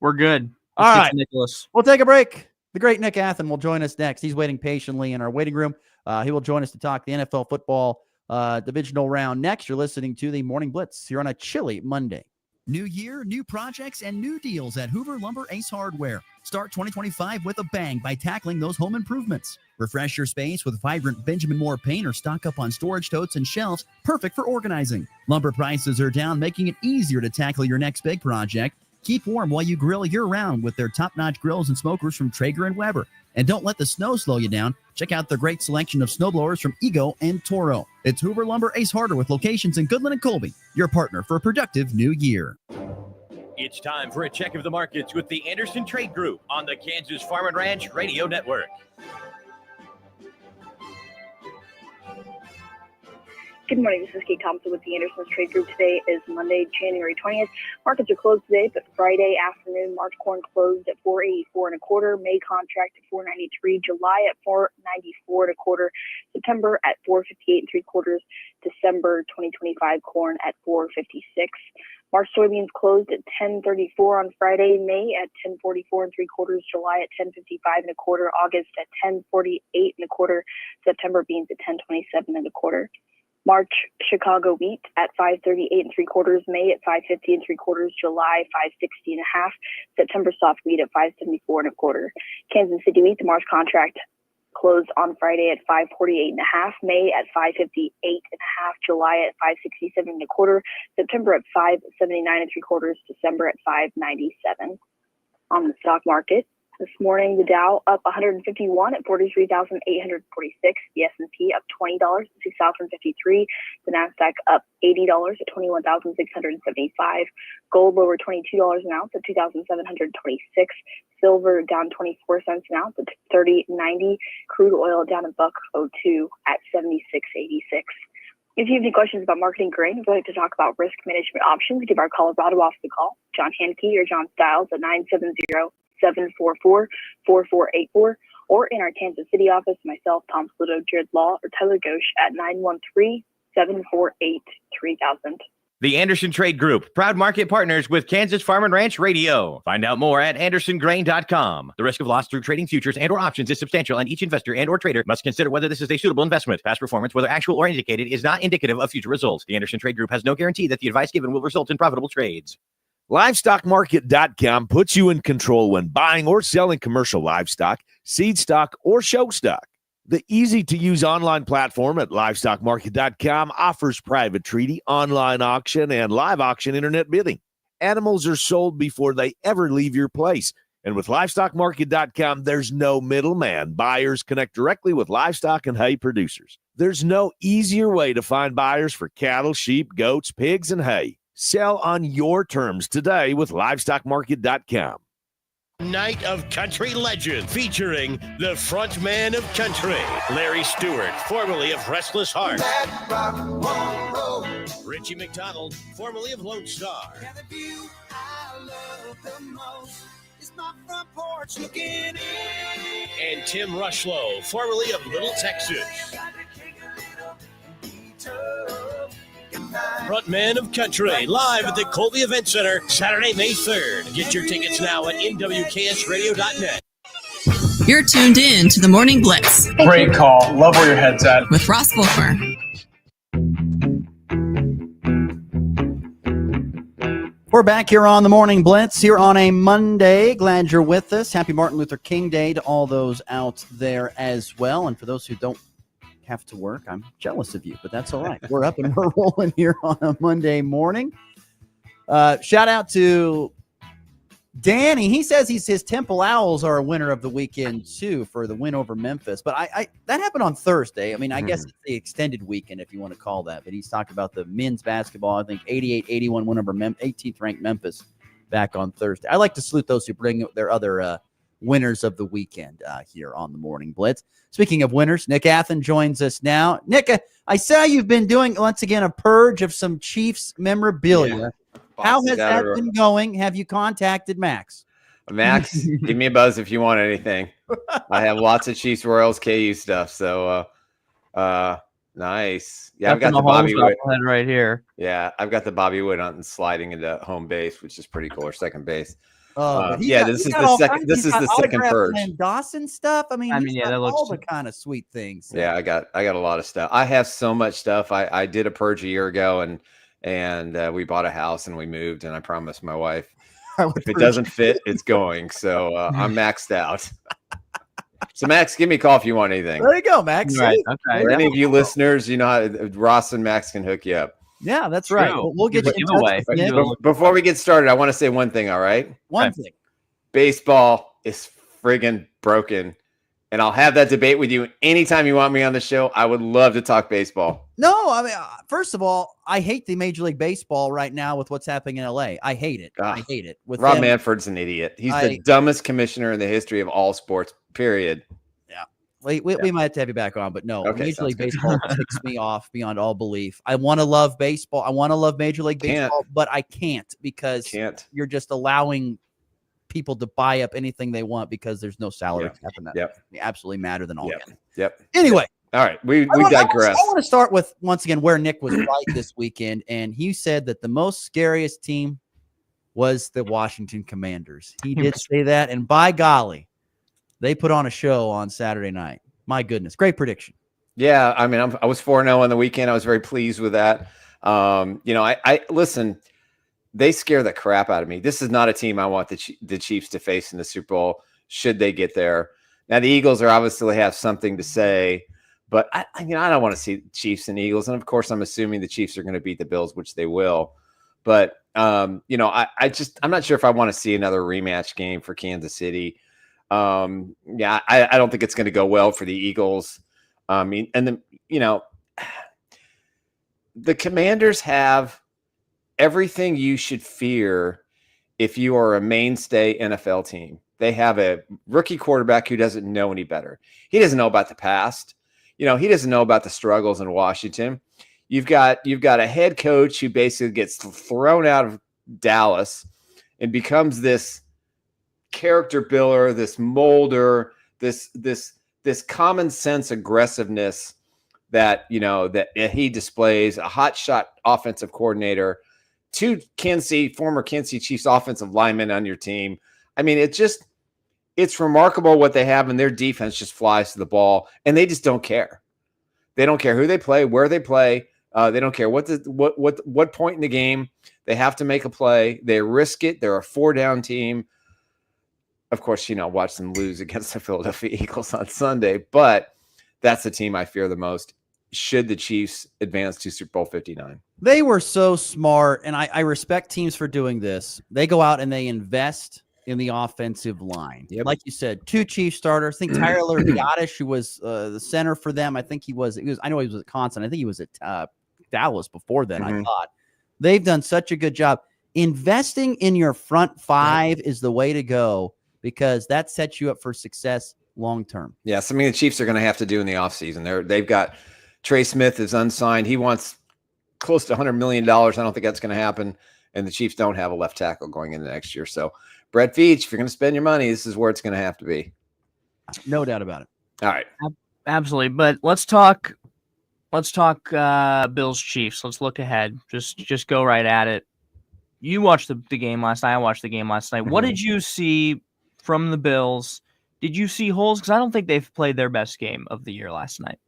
We're good. All right, Nicholas. We'll take a break. The great Nick Athen will join us next. He's waiting patiently in our waiting room. He will join us to talk the NFL football divisional round next. You're listening to the Morning Blitz here on a chilly Monday. New year, new projects, and new deals at Hoover Lumber Ace Hardware. Start 2025 with a bang by tackling those home improvements. Refresh your space with vibrant Benjamin Moore paint or stock up on storage totes and shelves, perfect for organizing. Lumber prices are down, making it easier to tackle your next big project. Keep warm while you grill year-round with their top-notch grills and smokers from Traeger and Weber. And don't let the snow slow you down. Check out their great selection of snowblowers from Ego and Toro. It's Hoover Lumber Ace Hardware with locations in Goodland and Colby, your partner for a productive new year. It's time for a check of the markets with the Anderson Trade Group on the Kansas Farm and Ranch Radio Network. Good morning. This is Kate Thompson with the Anderson's Trade Group. Today is Monday, January 20th. Markets are closed today, but Friday afternoon, March corn closed at $4.8425. May contract at $4.93. July at $4.9425. September at $4.5875. December 2025 corn at $4.56. March soybeans closed at $10.34 on Friday. May at $10.4475. July at $10.5525. August at $10.4825. September beans at $10.2725. March Chicago wheat at $5.3875. May at $5.5075. July $5.60.5. September soft wheat at $5.7425. Kansas City wheat, the March contract closed on Friday at $5.48.5. May at $5.58.5. July at $5.6725. September at $5.7975. December at $5.97. On the stock market this morning, the Dow up 151 at 43,846. The S&P up $20 at 6,053. The Nasdaq up $80 at 21,675. Gold lower $22 an ounce at 2,726. Silver down 24 cents an ounce at $30.90. Crude oil down $1.02 at 76.86. If you have any questions about marketing grain, if you'd like to talk about risk management options, give our Colorado office a call, John Hanke or John Stiles at 970-744-4484, or in our Kansas City office, myself, Tom Sluto, Jared Law, or Tyler Ghosh at 913-748-3000. The Anderson Trade Group, proud market partners with Kansas Farm and Ranch Radio. Find out more at andersongrain.com. The risk of loss through trading futures and or options is substantial, and each investor and or trader must consider whether this is a suitable investment. Past performance, whether actual or indicated, is not indicative of future results. The Anderson Trade Group has no guarantee that the advice given will result in profitable trades. LivestockMarket.com puts you in control when buying or selling commercial livestock, seed stock, or show stock. The easy-to-use online platform at LivestockMarket.com offers private treaty, online auction, and live auction internet bidding. Animals are sold before they ever leave your place. And with LivestockMarket.com, there's no middleman. Buyers connect directly with livestock and hay producers. There's no easier way to find buyers for cattle, sheep, goats, pigs, and hay. Sell on your terms today with LivestockMarket.com. Night of Country Legend, featuring the front man of country, Larry Stewart, formerly of Restless Heart. Richie McDonald, formerly of Lone Star. And Tim Rushlow, formerly of Little Texas. Frontman of Country, live at the Colby Event Center, Saturday, May 3rd. Get your tickets now at nwksradio.net. You're tuned in to the Morning Blitz. Great call. Love where your head's at. With Ross Volkmer. We're back here on the Morning Blitz here on a Monday. Glad you're with us. Happy Martin Luther King Day to all those out there as well. And for those who don't have to work, I'm jealous of you, but that's all right. We're up and we're rolling here on a Monday morning. Shout out to Danny. He says his Temple Owls are a winner of the weekend too for the win over Memphis. But I that happened on Thursday. I mean, I guess it's the extended weekend if you want to call that. But he's talking about the men's basketball. I think 88-81 win over 18th ranked Memphis back on Thursday. I like to salute those who bring their other winners of the weekend here on the Morning Blitz. Speaking of winners, Nick Athen joins us now. Nick, I saw you've been doing, once again, a purge of some Chiefs memorabilia. Yeah. How has that been going? Have you contacted Max? Max, give me a buzz if you want anything. I have lots of Chiefs Royals KU stuff. So, nice. Yeah, I've got the Bobby Wood right here. Yeah, I've got the Bobby Wood on sliding into home base, which is pretty cool, or second base. This is the second. This is the second purge. And Dawson stuff. I mean, that looks all the kind of sweet things. Yeah, I got a lot of stuff. I have so much stuff. I did a purge a year ago, and we bought a house and we moved, and I promised my wife if it doesn't fit, it's going. So I'm maxed out. So Max, give me a call if you want anything. There you go, Max. Right. Okay. For any of you listeners, you know how Ross and Max can hook you up. Yeah, that's right. True. We'll get you in touch with Nick. Before we get started, I want to say one thing, all right? One thing. Baseball is friggin' broken. And I'll have that debate with you anytime you want me on the show. I would love to talk baseball. No, I mean, first of all, I hate the Major League Baseball right now with what's happening in LA. I hate it. I hate it. With Rob them, Manfred's an idiot. He's the dumbest commissioner in the history of all sports, period. Yeah. We might have to have you back on, but no, Okay, Major League sounds good. Baseball ticks me off beyond all belief. I want to love baseball. I want to love Major League Baseball, but I can't because you're just allowing people to buy up anything they want because there's no salary cap in that. They absolutely matter than all again. Anyway. All right. We digress. I want to start with, once again, where Nick was right this weekend. And he said that the most scariest team was the Washington Commanders. He did say that. And by golly, they put on a show on Saturday night. My goodness. Great prediction. Yeah. I mean, I was 4-0 on the weekend. I was very pleased with that. I listen, they scare the crap out of me. This is not a team I want the Chiefs to face in the Super Bowl should they get there. Now, the Eagles are obviously have something to say, but I don't want to see Chiefs and Eagles. And of course, I'm assuming the Chiefs are going to beat the Bills, which they will. But, I'm not sure if I want to see another rematch game for Kansas City. I don't think it's going to go well for the Eagles. The Commanders have everything you should fear if you are a mainstay NFL team. They have a rookie quarterback who doesn't know any better. He doesn't know about the past. He doesn't know about the struggles in Washington. You've got a head coach who basically gets thrown out of Dallas and becomes this character builder, this molder, this common sense aggressiveness that he displays, a hotshot offensive coordinator, two former Kansas City Chiefs offensive linemen on your team. I mean, it's remarkable what they have, and their defense just flies to the ball, and they just don't care. They don't care who they play, where they play. They don't care what point in the game they have to make a play. They risk it. They're a 4-down team. Of course, watch them lose against the Philadelphia Eagles on Sunday, but that's the team I fear the most should the Chiefs advance to Super Bowl 59. They were so smart, and I respect teams for doing this. They go out and they invest in the offensive line. Like you said, 2 Chiefs starters. I think Tyler Biadasz, who was the center for them. I think he was. I know he was at Wisconsin. I think he was at Dallas before then. I thought they've done such a good job. Investing in your front 5 is the way to go because that sets you up for success long term. Yes, the Chiefs are going to have to do in the offseason. They've got Trey Smith is unsigned. He wants close to $100 million. I don't think that's going to happen. And the Chiefs don't have a left tackle going into next year. So, Brett Veach, if you're going to spend your money, this is where it's going to have to be. No doubt about it. All right. Absolutely. But let's talk Bills Chiefs. Let's look ahead. Just go right at it. You watched the game last night. I watched the game last night. What did you see from the Bills? Did you see holes? Because I don't think they've played their best game of the year last night.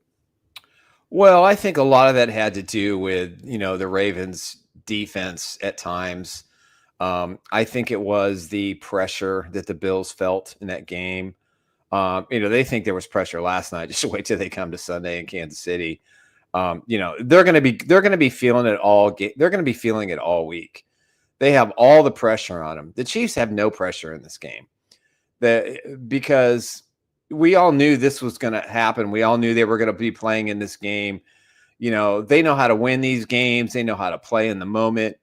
Well, I think a lot of that had to do with, the Ravens defense at times. I think it was the pressure that the Bills felt in that game. They think there was pressure last night. Just wait till they come to Sunday in Kansas City. They're going to be feeling it all. They're going to be feeling it all week. They have all the pressure on them. The Chiefs have no pressure in this game. Because we all knew this was going to happen. We all knew they were going to be playing in this game. They know how to win these games. They know how to play in the moment.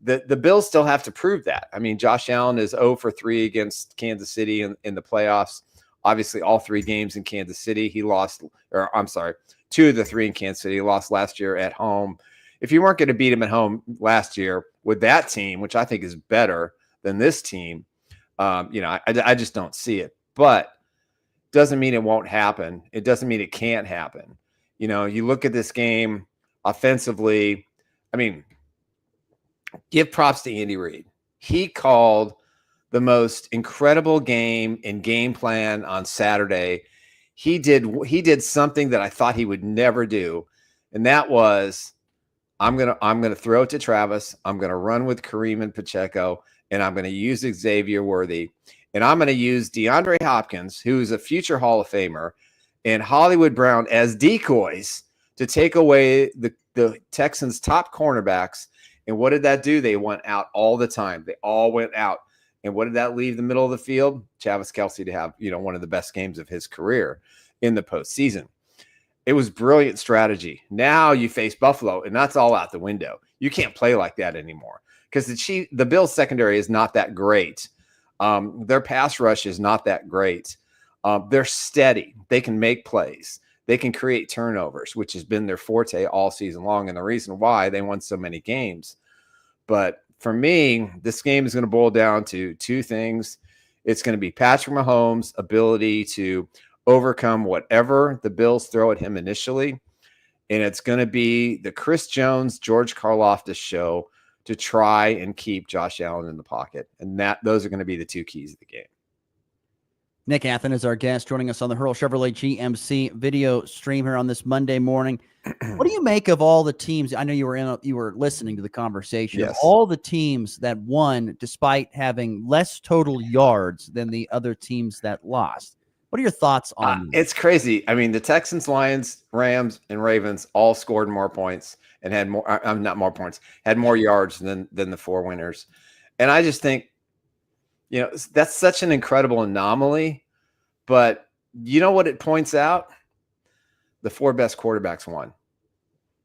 The Bills still have to prove that. Josh Allen is 0 for 3 against Kansas City in the playoffs. Obviously, all 3 games in Kansas City. He lost, 2 of the 3 in Kansas City. He lost last year at home. If you weren't going to beat him at home last year with that team, which I think is better than this team, I just don't see it. But doesn't mean it won't happen. It doesn't mean it can't happen. You look at this game offensively. Give props to Andy Reid. He called the most incredible game and game plan on Saturday. He did something that I thought he would never do, and that was I'm gonna throw it to Travis. I'm gonna run with Kareem and Pacheco, and I'm gonna use Xavier Worthy, and I'm gonna use DeAndre Hopkins, who's a future Hall of Famer, and Hollywood Brown as decoys to take away the Texans' top cornerbacks. And what did that do? They went out all the time. They all went out. And what did that leave the middle of the field? Travis Kelce to have, one of the best games of his career in the postseason. It was brilliant strategy. Now you face Buffalo, and that's all out the window. You can't play like that anymore because the Bills' secondary is not that great. Their pass rush is not that great. They're steady. They can make plays. They can create turnovers, which has been their forte all season long, and the reason why they won so many games. But for me, this game is going to boil down to two things. It's going to be Patrick Mahomes' ability to overcome whatever the Bills throw at him initially, and it's going to be the Chris Jones, George Karlaftis show to try and keep Josh Allen in the pocket, and those are going to be the two keys of the game. Nick Athen is our guest, joining us on the Hurl Chevrolet GMC video stream here on this Monday morning. What do you make of all the teams? I know you were listening to the conversation. Yes. All the teams that won despite having less total yards than the other teams that lost. What are your thoughts on It's crazy. I mean, the Texans, Lions, Rams, and Ravens all scored more points and had more not more points, had more yards than the four winners. And I just think, that's such an incredible anomaly. But you know what it points out? The four best quarterbacks won.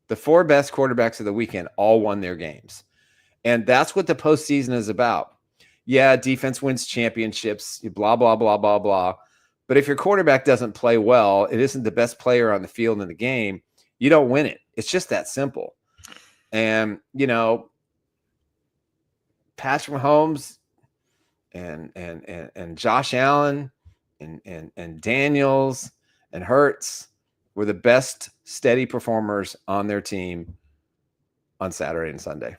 The four best quarterbacks of the weekend all won their games. And that's what the postseason is about. Yeah, defense wins championships, blah, blah, blah, blah, blah. But if your quarterback doesn't play well, it isn't the best player on the field in the game, you don't win it. It's just that simple. And, Patrick Mahomes and Josh Allen and Daniels and Hurts were the best steady performers on their team on Saturday and Sunday.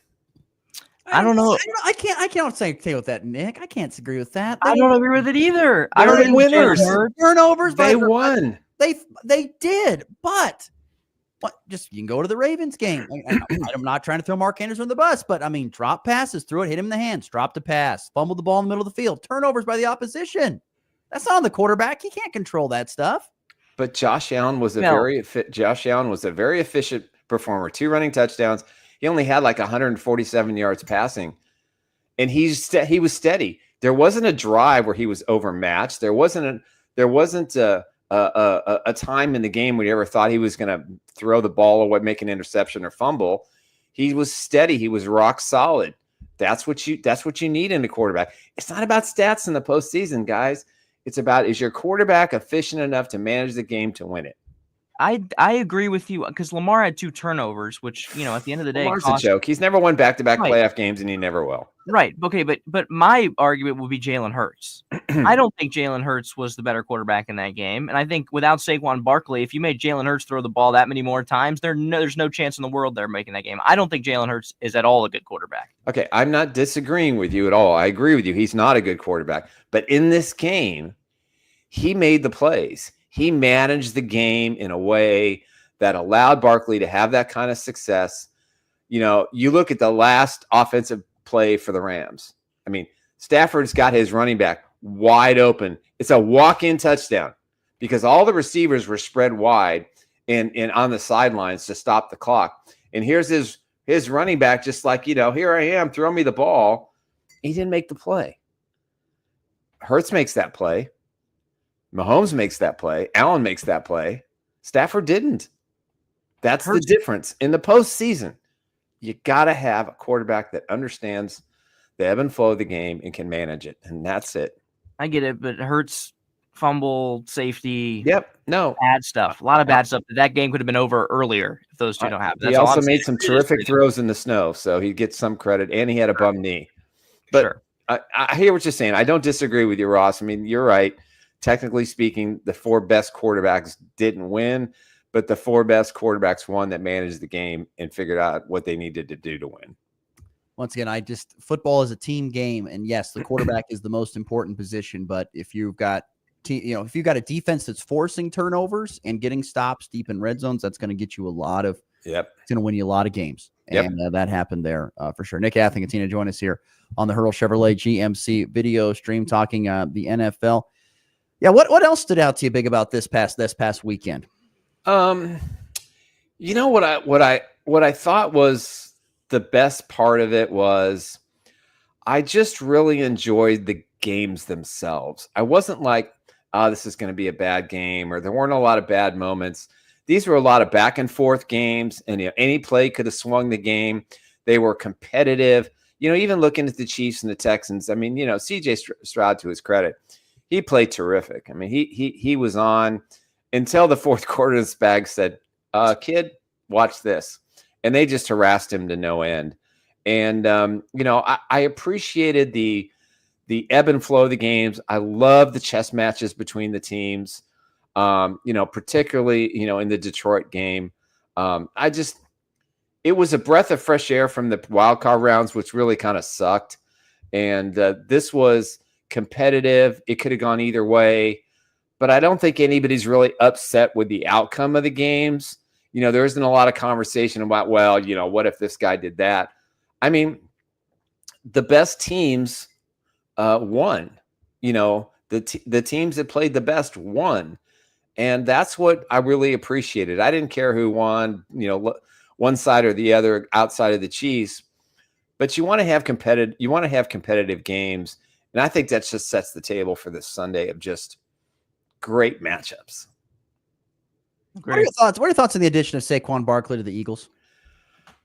I don't know. I can't say with that, Nick. I can't agree with that. I don't agree with it either. I They're don't think winners. Turnovers. They won. They did, but you can go to the Ravens game. I'm not trying to throw Mark Anderson on the bus, but I mean, drop passes, threw it, hit him in the hands, dropped a pass, fumbled the ball in the middle of the field, turnovers by the opposition. That's not on the quarterback. He can't control that stuff. But Josh Allen was a very efficient performer. 2 running touchdowns. He only had like 147 yards passing, and he was steady. There wasn't a drive where he was overmatched. There wasn't a time in the game when you ever thought he was going to throw the ball or make an interception or fumble. He was steady. He was rock solid. That's what you need in a quarterback. It's not about stats in the postseason, guys. It's about, is your quarterback efficient enough to manage the game to win it? I agree with you because Lamar had 2 turnovers, which, at the end of the day, Lamar's a joke. He's never won back-to-back playoff games, and he never will. Right. Okay, but my argument would be Jalen Hurts. I don't think Jalen Hurts was the better quarterback in that game, and I think without Saquon Barkley, if you made Jalen Hurts throw the ball that many more times, there's no chance in the world they're making that game. I don't think Jalen Hurts is at all a good quarterback. Okay, I'm not disagreeing with you at all. I agree with you. He's not a good quarterback, but in this game, he made the plays. He managed the game in a way that allowed Barkley to have that kind of success. You look at the last offensive play for the Rams. I mean, Stafford's got his running back wide open. It's a walk-in touchdown because all the receivers were spread wide and on the sidelines to stop the clock. And here's his running back just like, here I am, throw me the ball. He didn't make the play. Hurts makes that play. Mahomes makes that play. Allen makes that play. Stafford didn't. That's the difference. In the postseason, you got to have a quarterback that understands the ebb and flow of the game and can manage it, and that's it. I get it, but Hurts, fumble, safety. Yep. No. Bad stuff. A lot of bad stuff. That game could have been over earlier if those two don't happen. He also made some terrific throws in the snow, so he gets some credit, and he had a bum knee. But I hear what you're saying. I don't disagree with you, Ross. I mean, you're right. Technically speaking, the 4 best quarterbacks didn't win, but the 4 best quarterbacks won that managed the game and figured out what they needed to do to win. Once again, football is a team game, and yes, the quarterback is the most important position. But if you've got, if you've got a defense that's forcing turnovers and getting stops deep in red zones, that's going to get you a lot of. Yep. It's going to win you a lot of games, and that happened there for sure. Nick Athingatina join us here on the Hurl Chevrolet GMC video stream, talking the NFL. Yeah, what else stood out to you big about this past weekend? What I thought was the best part of it was I just really enjoyed the games themselves. I wasn't like, oh, this is going to be a bad game, or there weren't a lot of bad moments. These were a lot of back and forth games, and any play could have swung the game. They were competitive. Even looking at the Chiefs and the Texans, I mean, C.J. Stroud, to his credit, he played terrific. I mean, he was on until the fourth quarter. And Spags said, "Kid, watch this," and they just harassed him to no end. And I appreciated the ebb and flow of the games. I love the chess matches between the teams. Particularly, in the Detroit game. It was a breath of fresh air from the wild card rounds, which really kind of sucked. And this was competitive. It could have gone either way, but I don't think anybody's really upset with the outcome of the games. There isn't a lot of conversation about, well, what if this guy did that? I mean, the best teams won. The teams that played the best won. And that's what I really appreciated. I didn't care who won, one side or the other outside of the Chiefs, but you want to have competitive games. And I think that just sets the table for this Sunday of just great matchups. What are your thoughts? What are your thoughts on the addition of Saquon Barkley to the Eagles?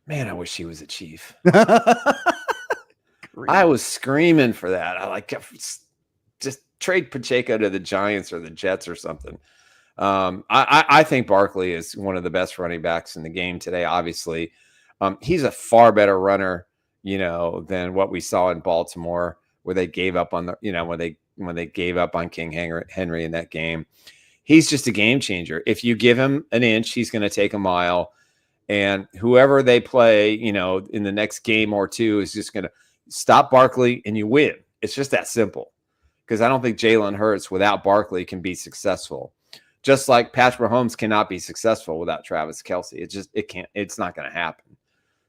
Man, I wish he was a Chief. I was screaming for that. I just trade Pacheco to the Giants or the Jets or something. I think Barkley is one of the best running backs in the game today. Obviously, he's a far better runner, than what we saw in Baltimore, where they gave up on when they gave up on King Henry in that game. He's just a game changer. If you give him an inch, he's going to take a mile. And whoever they play, in the next game or two is just going to stop Barkley and you win. It's just that simple. Because I don't think Jalen Hurts without Barkley can be successful. Just like Patrick Mahomes cannot be successful without Travis Kelce. It's not going to happen.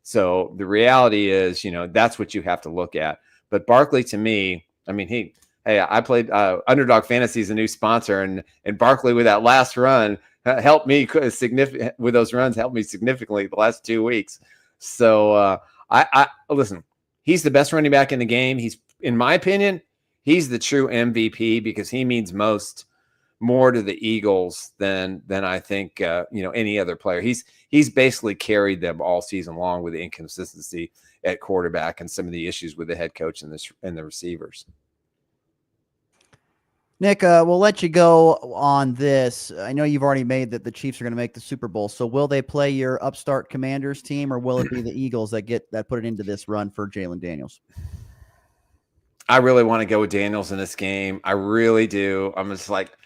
So the reality is, that's what you have to look at. But Barkley, to me, I mean, I played Underdog Fantasy as a new sponsor, and Barkley with that last run helped me significantly. With those runs, helped me significantly the last 2 weeks. So I listen. He's the best running back in the game. He's, in my opinion, he's the true MVP because he means more to the Eagles than I think any other player. He's basically carried them all season long with the inconsistency at quarterback and some of the issues with the head coach and the receivers. Nick, we'll let you go on this. I know you've already made that the Chiefs are going to make the Super Bowl. So will they play your upstart Commanders team, or will it be the Eagles that put it into this run for Jalen Daniels? I really want to go with Daniels in this game. I really do. I'm just like,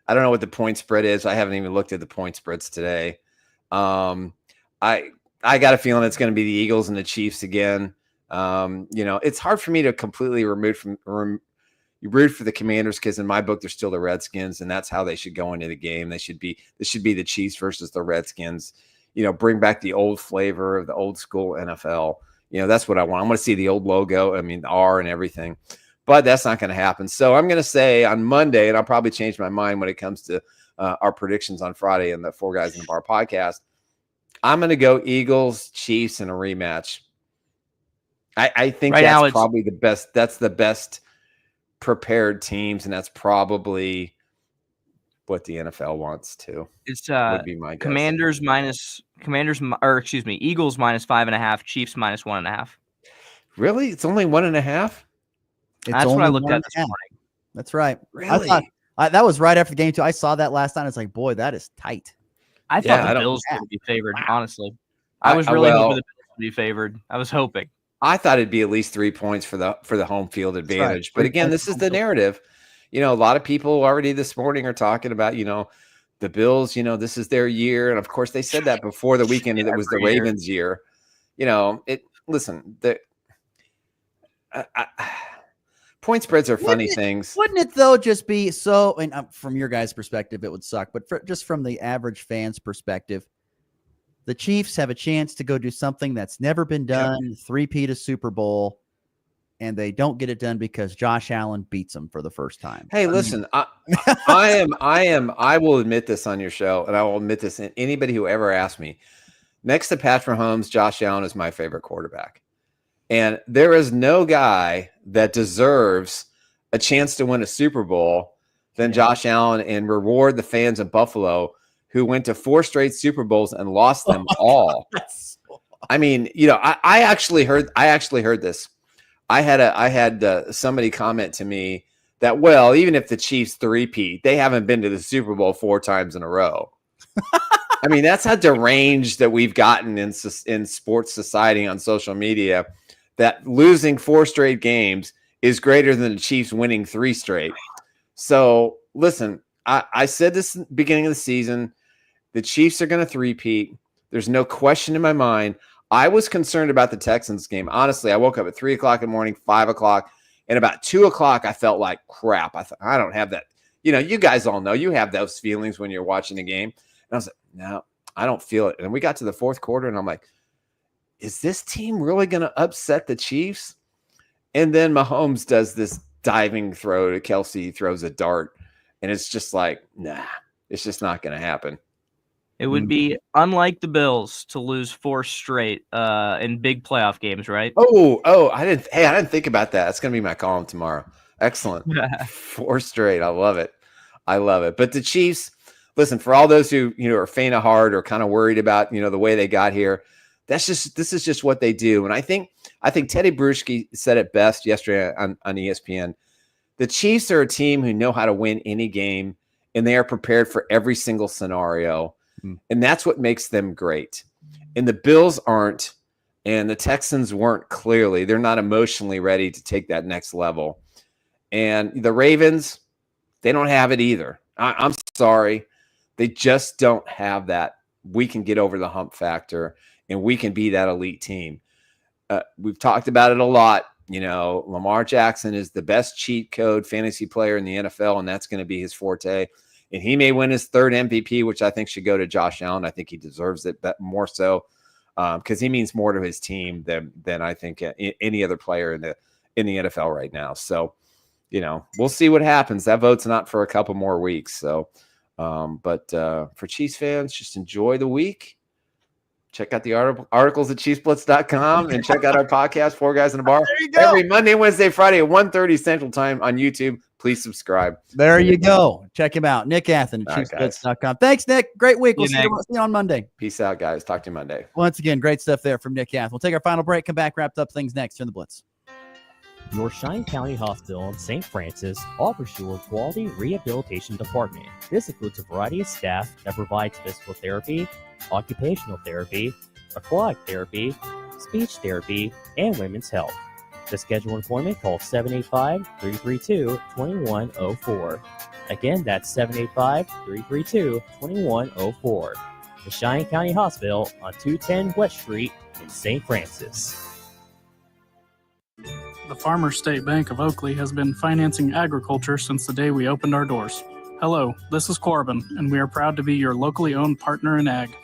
I don't know what the point spread is. I haven't even looked at the point spreads today. I got a feeling it's going to be the Eagles and the Chiefs again. It's hard for me to completely root for the Commanders because in my book they're still the Redskins, and that's how they should go into the game. This should be the Chiefs versus the Redskins. Bring back the old flavor of the old school NFL. That's what I want. I want to see the old logo. I mean, the R and everything. But that's not going to happen. So I'm going to say on Monday, and I'll probably change my mind when it comes to our predictions on Friday in the Four Guys in the Bar podcast. I'm going to go Eagles, Chiefs in a rematch. I think that's probably the best. That's the best prepared teams, and that's probably what the NFL wants to. It's would be my guess. Eagles minus 5.5, Chiefs minus 1.5. Really? It's only 1.5? That's what I looked at this morning. That's right. Really? That was right after the game too. I saw that last night. I was like, boy, that is tight. I thought the Bills would be favored, honestly. I was really hoping the Bills would be favored. I was hoping. I thought it'd be at least 3 points for the home field advantage. Right. But again, this is the narrative. A lot of people already this morning are talking about, the Bills, this is their year. And of course they said that before the weekend, and it was the Ravens' year. Point spreads are funny things. Wouldn't it though just be so, and from your guys' perspective, it would suck, but just from the average fan's perspective, the Chiefs have a chance to go do something that's never been done, three-peat a Super Bowl, and they don't get it done because Josh Allen beats them for the first time. Hey, listen, I will admit this on your show, and I will admit this to anybody who ever asked me. next to Patrick Mahomes, Josh Allen is my favorite quarterback. And there is no guy that deserves a chance to win a Super Bowl than Josh Allen, and reward the fans of Buffalo who went to 4 straight Super Bowls and lost them all. I mean, I actually heard this. I had somebody comment to me that, well, even if the Chiefs three-peat, they haven't been to the Super Bowl 4 times in a row. I mean, that's how deranged that we've gotten in sports society on social media, that losing 4 straight games is greater than the Chiefs winning 3 straight. So listen, I said this at the beginning of the season, the Chiefs are going to three-peat. There's no question in my mind. I was concerned about the Texans game. Honestly, I woke up at 3 o'clock in the morning, 5 o'clock, and about 2 o'clock, I felt like crap. I thought, I don't have that. You guys all know you have those feelings when you're watching the game. And I was like, no, I don't feel it. And we got to the fourth quarter, and I'm like, is this team really going to upset the Chiefs? And then Mahomes does this diving throw to Kelsey, throws a dart, and it's just like, nah, it's just not going to happen. It would be unlike the Bills to lose 4 straight in big playoff games, right? Oh, I didn't think about that. That's going to be my column tomorrow. Excellent. 4 straight. I love it. But the Chiefs, listen, for all those who, are faint of heart or kind of worried about, the way they got here, this is just what they do. And I think Teddy Bruschi said it best yesterday on ESPN. The Chiefs are a team who know how to win any game, and they are prepared for every single scenario. And that's what makes them great. And the Bills aren't, and the Texans weren't clearly. They're not emotionally ready to take that next level. And the Ravens, they don't have it either. I'm sorry. They just don't have that. We can get over the hump factor, and we can be that elite team. We've talked about it a lot. Lamar Jackson is the best cheat code fantasy player in the NFL, and that's going to be his forte. And he may win his 3rd MVP, which I think should go to Josh Allen. I think he deserves it more so because he means more to his team than I think any other player in the NFL right now. So, we'll see what happens. That vote's not for a couple more weeks. So, but for Chiefs fans, just enjoy the week. Check out the articles at ChiefsBlitz.com and check out our podcast, 4 Guys in a Bar, every Monday, Wednesday, Friday at 1:30 Central Time on YouTube. Please subscribe. There you go. Check him out. Nick Athen at ChiefsBlitz.com. Thanks, Nick. Great week. We'll see you on Monday. Peace out, guys. Talk to you Monday. Once again, great stuff there from Nick Athen. We'll take our final break, come back, wrap up things next here in the Blitz. Your Cheyenne County Hospital in St. Francis offers you a quality rehabilitation department. This includes a variety of staff that provides physical therapy, occupational therapy, aquatic therapy, speech therapy, and women's health. To schedule an appointment, call 785-332-2104. Again, that's 785-332-2104. The Cheyenne County Hospital on 210 West Street in St. Francis. The Farmers State Bank of Oakley has been financing agriculture since the day we opened our doors. Hello, this is Corbin, and we are proud to be your locally owned partner in ag.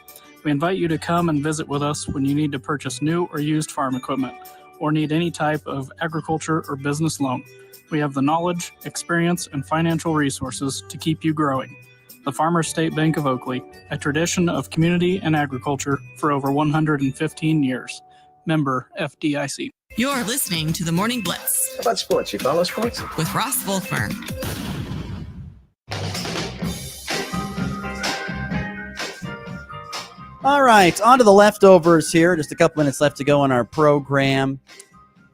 We invite you to come and visit with us when you need to purchase new or used farm equipment, or need any type of agriculture or business loan. We have the knowledge, experience, and financial resources to keep you growing. The Farmers State Bank of Oakley, a tradition of community and agriculture for over 115 years. Member FDIC. You're listening to the Morning Blitz. How about sports? You follow sports? With Ross Volkmer. All right, on to the leftovers here. Just a couple minutes left to go on our program.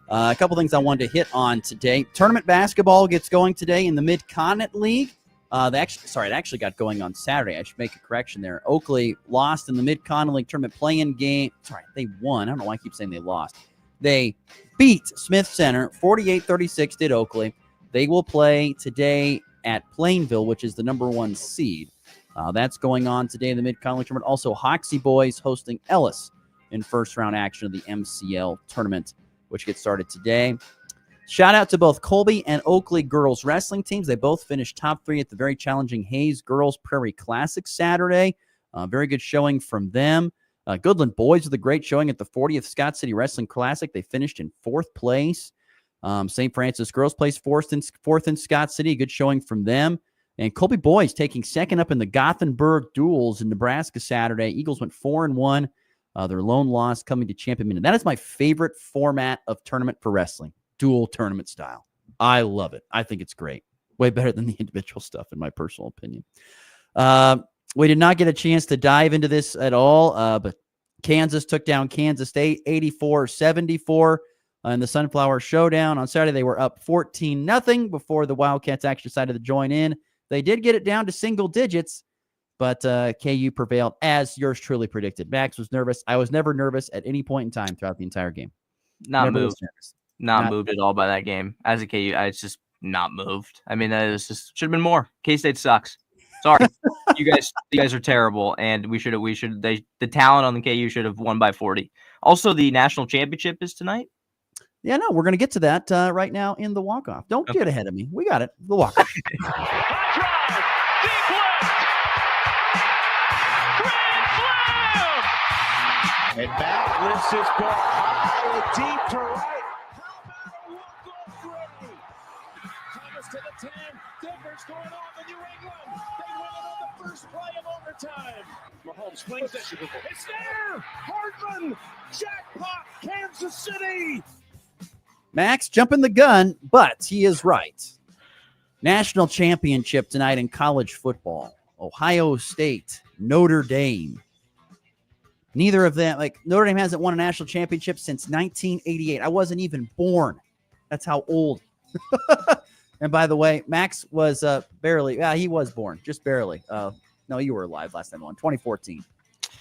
A couple things I wanted to hit on today. Tournament basketball gets going today in the Mid-Continent League. It actually got going on Saturday. I should make a correction there. Oakley lost in the Mid-Continent League tournament play-in game. Sorry, they won. I don't know why I keep saying they lost. They beat Smith Center. 48-36 did Oakley. They will play today at Plainville, which is the number 1 seed. That's going on today in the Mid-Continent tournament. Also, Hoxie boys hosting Ellis in first-round action of the MCL tournament, which gets started today. Shout out to both Colby and Oakley girls wrestling teams. They both finished top 3 at the very challenging Hayes Girls Prairie Classic Saturday. Very good showing from them. Goodland boys with a great showing at the 40th Scott City Wrestling Classic. They finished in 4th place. St. Francis girls placed 4th in Scott City. Good showing from them. And Colby boys taking second up in the Gothenburg duels in Nebraska Saturday. Eagles went 4-1. Their lone loss coming to champion minute. That is my favorite format of tournament for wrestling, dual tournament style. I love it. I think it's great. Way better than the individual stuff, in my personal opinion. We did not get a chance to dive into this at all, but Kansas took down Kansas State 84-74 in the Sunflower Showdown. On Saturday, they were up 14-0 before the Wildcats actually decided to join in. They did get it down to single digits, but KU prevailed, as yours truly predicted. Max was nervous. I was never nervous at any point in time throughout the entire game. Not moved at all by that game. As a KU, it's just not moved. I mean, that is just should have been more. K-State sucks. Sorry, you guys are terrible, and the talent on the KU should have won by 40. Also, the national championship is tonight. Yeah, no, we're going to get to that right now in the walk-off. Don't get ahead of me. We got it. The walk-off. And back lifts his ball high and deep to right. Thomas to the 10. Denver's going on the New England. They win it on the first play of overtime. Mahomes flings it. It's there. Hardman. Jackpot. Kansas City. Max jumping the gun, but he is right. National championship tonight in college football. Ohio State, Notre Dame. Neither of them, Notre Dame hasn't won a national championship since 1988. I wasn't even born. That's how old. And by the way, Max was he was born, just barely. No, you were alive last time they won, 2014.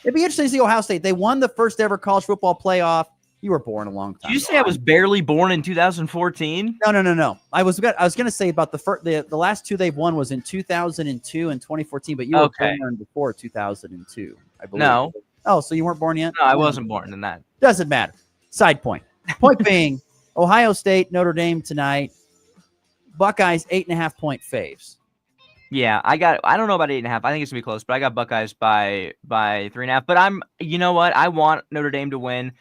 It'd be interesting to see Ohio State. They won the first ever college football playoff. You were born a long time. Did you say I was barely born in 2014? No. I was going to say about the last two they've won was in 2002 and 2014, but you were born before 2002, I believe. No. Oh, so you weren't born yet? No, I wasn't born in that. Doesn't matter. Side point. Point being, Ohio State, Notre Dame tonight. Buckeyes 8.5-point faves. Yeah, I don't know about 8.5. I think it's gonna be close, but I got Buckeyes by 3.5. But you know what? I want Notre Dame to win,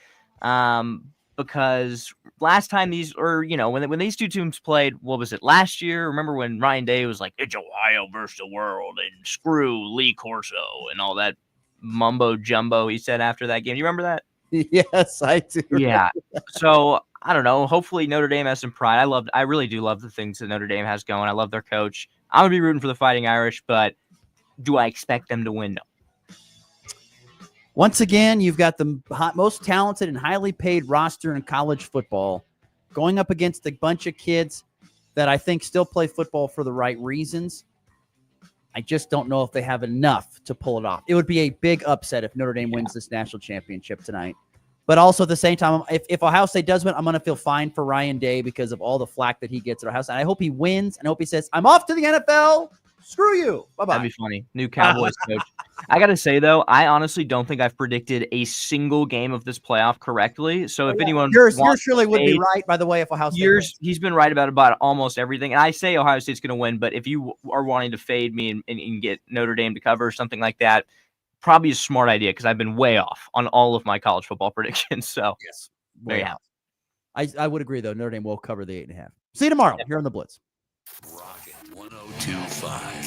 because last time when these two teams played, what was it, last year? Remember when Ryan Day was like, "It's Ohio versus the world," and screw Lee Corso and all that mumbo jumbo he said after that game. Do you remember that? Yes, I do. Yeah. So I don't know. Hopefully Notre Dame has some pride. I really do love the things that Notre Dame has going. I love their coach. I'm gonna be rooting for the Fighting Irish, but do I expect them to win? No. Once again, you've got the most talented and highly paid roster in college football going up against a bunch of kids that I think still play football for the right reasons. I just don't know if they have enough to pull it off. It would be a big upset if Notre Dame wins this national championship tonight. But also at the same time, if Ohio State does win, I'm going to feel fine for Ryan Day because of all the flack that he gets at Ohio State. I hope he wins, and I hope he says, "I'm off to the NFL. Screw you. Bye-bye." That'd be funny. New Cowboys coach. I got to say, though, I honestly don't think I've predicted a single game of this playoff correctly. So if anyone yours surely would be right, by the way, if Ohio State wins. He's been right about almost everything. And I say Ohio State's going to win, but if you are wanting to fade me and get Notre Dame to cover or something like that, probably a smart idea because I've been way off on all of my college football predictions. So yes, there you have it. I would agree, though. Notre Dame will cover the 8.5. See you tomorrow here on the Blitz. Rocket 102.5.